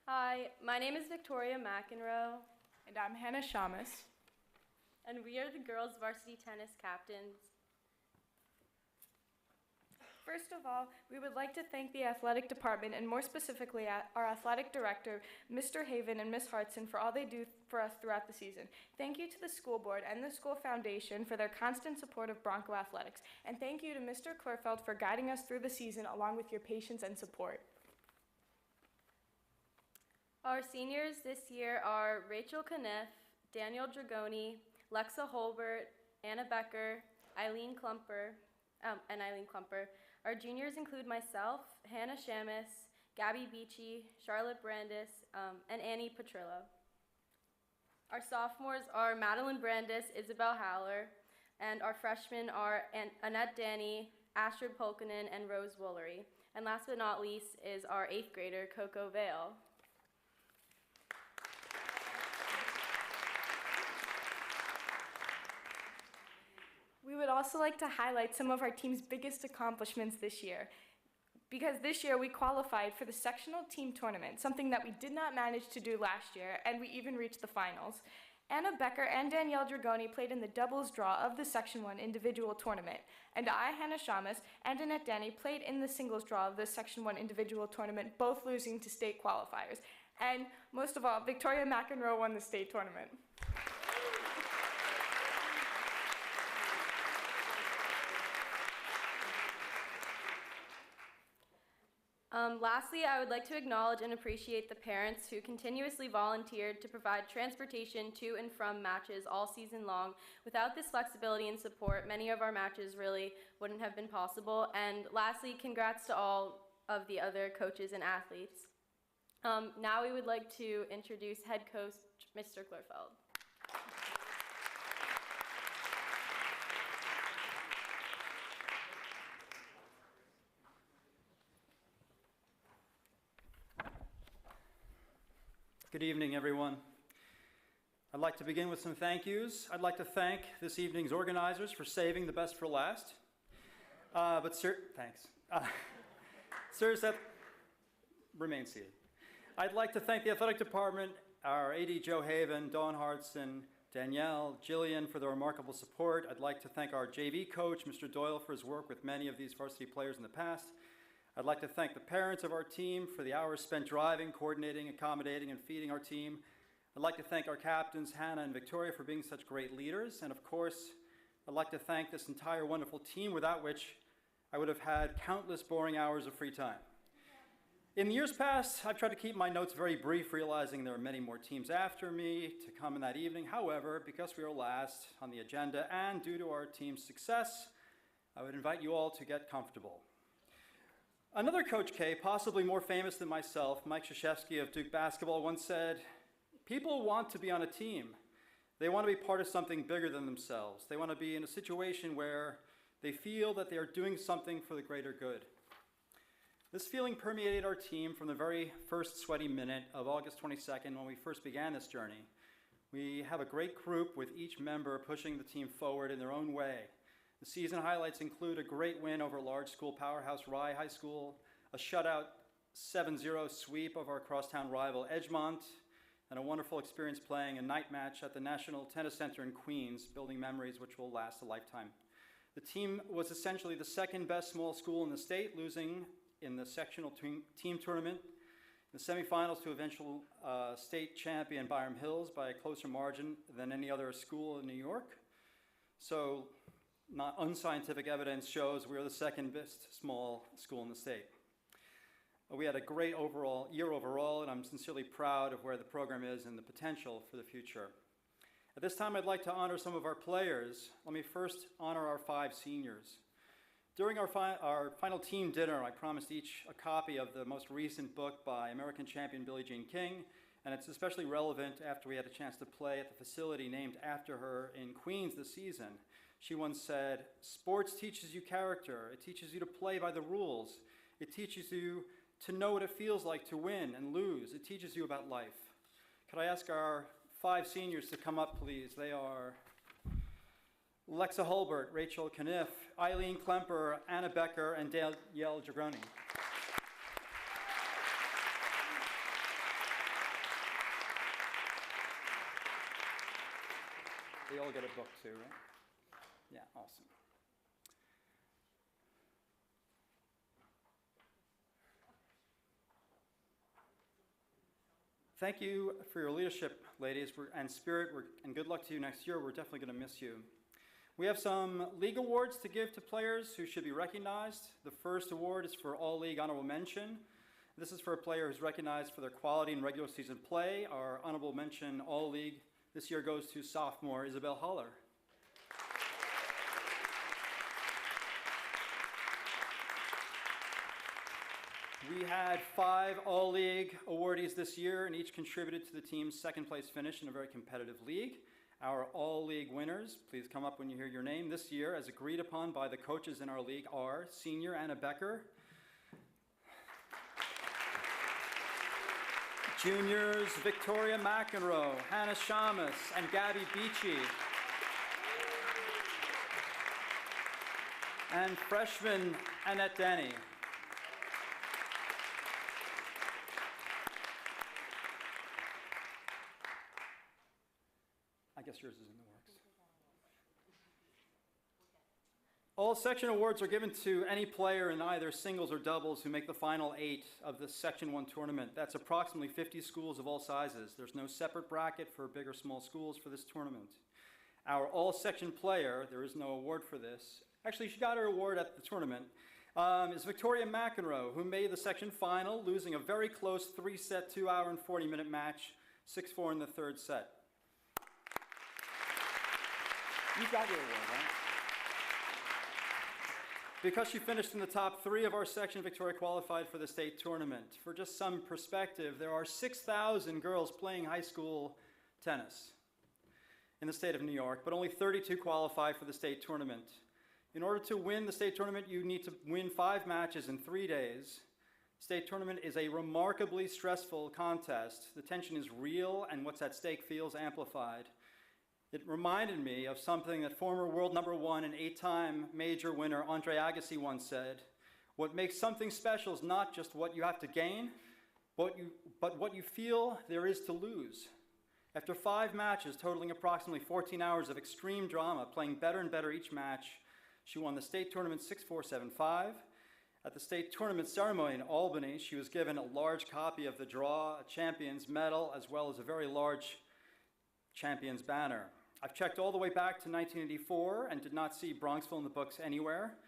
Hi, my name is Victoria McEnroe. And I'm Hannah Shamus. And we are the girls' varsity tennis captains. First of all, we would like to thank the athletic department, and more specifically our athletic director, Mr. Haven and Ms. Hartson, for all they do for us throughout the season. Thank you to the school board and the school foundation for their constant support of Bronco athletics. And thank you to Mr. Klurfeld for guiding us through the season along with your patience and support. Our seniors this year are Rachel Kniff, Daniel Dragoni, Lexa Holbert, Anna Becker, Eileen Klumper. Our juniors include myself, Hannah Shamus, Gabby Beachy, Charlotte Brandis, and Annie Petrillo. Our sophomores are Madeline Brandis, Isabel Haller, and our freshmen are Annette Danny, Astrid Polkanen, and Rose Woolery. And last but not least is our 8th grader, Coco Vale. We would also like to highlight some of our team's biggest accomplishments this year, because this year we qualified for the sectional team tournament, something that we did not manage to do last year, and we even reached the finals. Anna Becker and Danielle Dragoni played in the doubles draw of the Section 1 individual tournament, and I, Hannah Shamus, and Annette Danny played in the singles draw of the Section 1 individual tournament, both losing to state qualifiers. And most of all, Victoria McEnroe won the state tournament. Lastly, I would like to acknowledge and appreciate the parents who continuously volunteered to provide transportation to and from matches all season long. Without this flexibility and support, many of our matches really wouldn't have been possible. And lastly, congrats to all of the other coaches and athletes. Now we would like to introduce head coach Mr. Klurfeld. Good evening, everyone. I'd like to begin with some thank yous. I'd like to thank this evening's organizers for saving the best for last. Thanks. Sirs, that remains seated. I'd like to thank the athletic department, our AD Joe Haven, Dawn Hartson, Danielle, Jillian for their remarkable support. I'd like to thank our JV coach, Mr. Doyle, for his work with many of these varsity players in the past. I'd like to thank the parents of our team for the hours spent driving, coordinating, accommodating, and feeding our team. I'd like to thank our captains, Hannah and Victoria, for being such great leaders. And of course, I'd like to thank this entire wonderful team, without which I would have had countless boring hours of free time. In the years past, I've tried to keep my notes very brief, realizing there are many more teams after me to come in that evening. However, because we are last on the agenda and due to our team's success, I would invite you all to get comfortable. Another Coach K, possibly more famous than myself, Mike Krzyzewski of Duke basketball, once said, "People want to be on a team. They want to be part of something bigger than themselves. They want to be in a situation where they feel that they are doing something for the greater good." This feeling permeated our team from the very first sweaty minute of August 22nd when we first began this journey. We have a great group with each member pushing the team forward in their own way. The season highlights include a great win over large school powerhouse Rye High School, a shutout 7-0 sweep of our crosstown rival Edgemont, and a wonderful experience playing a night match at the National Tennis Center in Queens, building memories which will last a lifetime. The team was essentially the second best small school in the state, losing in the sectional team tournament, in the semifinals to eventual state champion Byram Hills by a closer margin than any other school in New York. So, not unscientific evidence shows we are the second best small school in the state. We had a great year overall, and I'm sincerely proud of where the program is and the potential for the future. At this time, I'd like to honor some of our players. Let me first honor our 5 seniors. During our final team dinner, I promised each a copy of the most recent book by American champion Billie Jean King, and it's especially relevant after we had a chance to play at the facility named after her in Queens this season. She once said, "Sports teaches you character. It teaches you to play by the rules. It teaches you to know what it feels like to win and lose. It teaches you about life." Could I ask our 5 seniors to come up, please? They are Lexa Hulbert, Rachel Kniff, Eileen Klemper, Anna Becker, and Danielle Jagroni. They all get a book too, right? Yeah, awesome. Thank you for your leadership, ladies, and spirit, and good luck to you next year. We're definitely going to miss you. We have some league awards to give to players who should be recognized. The first award is for All-League Honorable Mention. This is for a player who's recognized for their quality in regular season play. Our Honorable Mention All-League this year goes to sophomore Isabel Holler. We had 5 All-League awardees this year, and each contributed to the team's second place finish in a very competitive league. Our All-League winners, please come up when you hear your name, this year, as agreed upon by the coaches in our league, are senior Anna Becker, juniors Victoria McEnroe, Hannah Shamus, and Gabby Beachy, and freshman Annette Denny. I guess yours is in the works. All section awards are given to any player in either singles or doubles who make the final 8 of the Section 1 tournament. That's approximately 50 schools of all sizes. There's no separate bracket for big or small schools for this tournament. Our all-section player, there is no award for this. Actually, she got her award at the tournament. is Victoria McEnroe, who made the section final, losing a very close 3-set, 2-hour and 40-minute match, 6-4 in the third set. You got your award, right? Because she finished in the top 3 of our section, Victoria qualified for the state tournament. For just some perspective, there are 6,000 girls playing high school tennis in the state of New York, but only 32 qualify for the state tournament. In order to win the state tournament, you need to win 5 matches in 3 days. State tournament is a remarkably stressful contest. The tension is real, and what's at stake feels amplified. It reminded me of something that former world #1 and 8-time major winner Andre Agassi once said: "What makes something special is not just what you have to gain, but what you feel there is to lose." After 5 matches totaling approximately 14 hours of extreme drama, playing better and better each match, she won the state tournament 6-4, 7-5. At the state tournament ceremony in Albany, she was given a large copy of the draw, a champion's medal, as well as a very large champion's banner. I've checked all the way back to 1984 and did not see Bronxville in the books anywhere.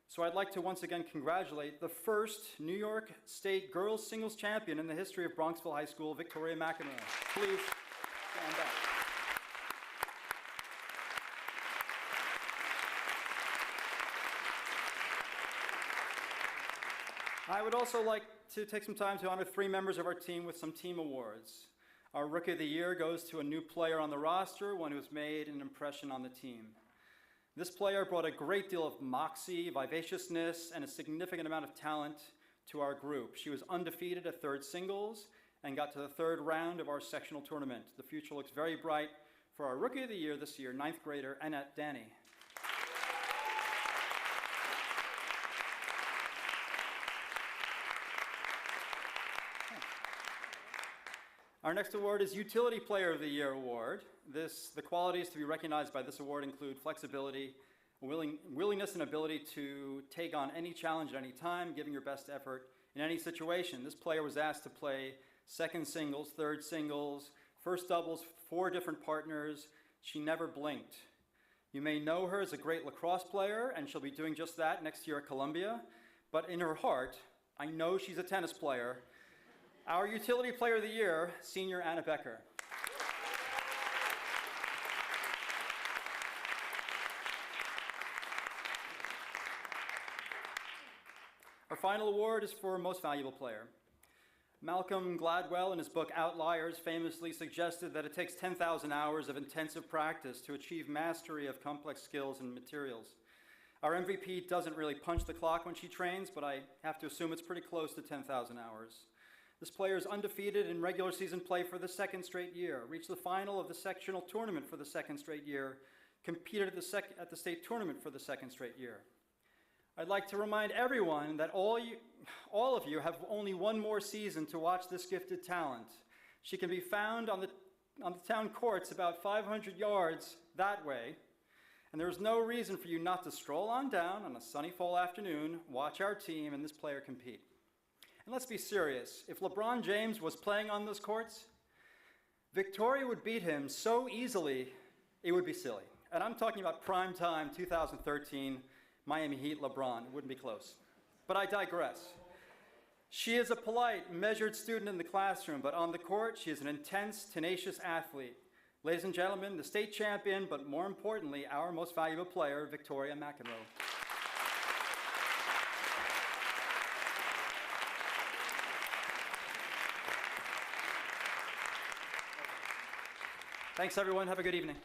So I'd like to once again congratulate the first New York State girls singles champion in the history of Bronxville High School, Victoria McEnroe. Please stand up. I would also like to take some time to honor 3 members of our team with some team awards. Our Rookie of the Year goes to a new player on the roster, one who has made an impression on the team. This player brought a great deal of moxie, vivaciousness, and a significant amount of talent to our group. She was undefeated at third singles and got to the 3rd round of our sectional tournament. The future looks very bright for our Rookie of the Year this year, 9th grader Annette Danny. Our next award is Utility Player of the Year award. The qualities to be recognized by this award include flexibility, willingness and ability to take on any challenge at any time, giving your best effort in any situation. This player was asked to play second singles, third singles, first doubles, 4 different partners. She never blinked. You may know her as a great lacrosse player, and she'll be doing just that next year at Columbia. But in her heart, I know she's a tennis player. Our Utility Player of the Year, Senior Anna Becker. Our final award is for Most Valuable Player. Malcolm Gladwell, in his book Outliers, famously suggested that it takes 10,000 hours of intensive practice to achieve mastery of complex skills and materials. Our MVP doesn't really punch the clock when she trains, but I have to assume it's pretty close to 10,000 hours. This player is undefeated in regular season play for the 2nd straight year, reached the final of the sectional tournament for the 2nd straight year, competed at the state tournament for the 2nd straight year. I'd like to remind everyone that all of you have only one more season to watch this gifted talent. She can be found on the town courts about 500 yards that way, and there is no reason for you not to stroll on down on a sunny fall afternoon, watch our team and this player compete. And let's be serious, if LeBron James was playing on those courts, Victoria would beat him so easily, it would be silly. And I'm talking about primetime 2013 Miami Heat LeBron. It wouldn't be close. But I digress. She is a polite, measured student in the classroom, but on the court, she is an intense, tenacious athlete. Ladies and gentlemen, the state champion, but more importantly, our most valuable player, Victoria McEnroe. Thanks, everyone. Have a good evening.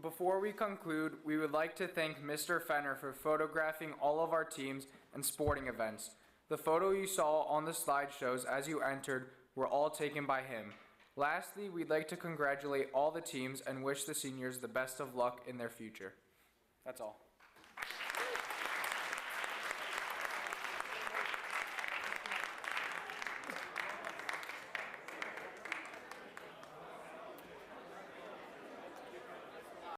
Before we conclude, we would like to thank Mr. Fenner for photographing all of our teams and sporting events. The photo you saw on the slideshows as you entered were all taken by him. Lastly, we'd like to congratulate all the teams and wish the seniors the best of luck in their future. That's all.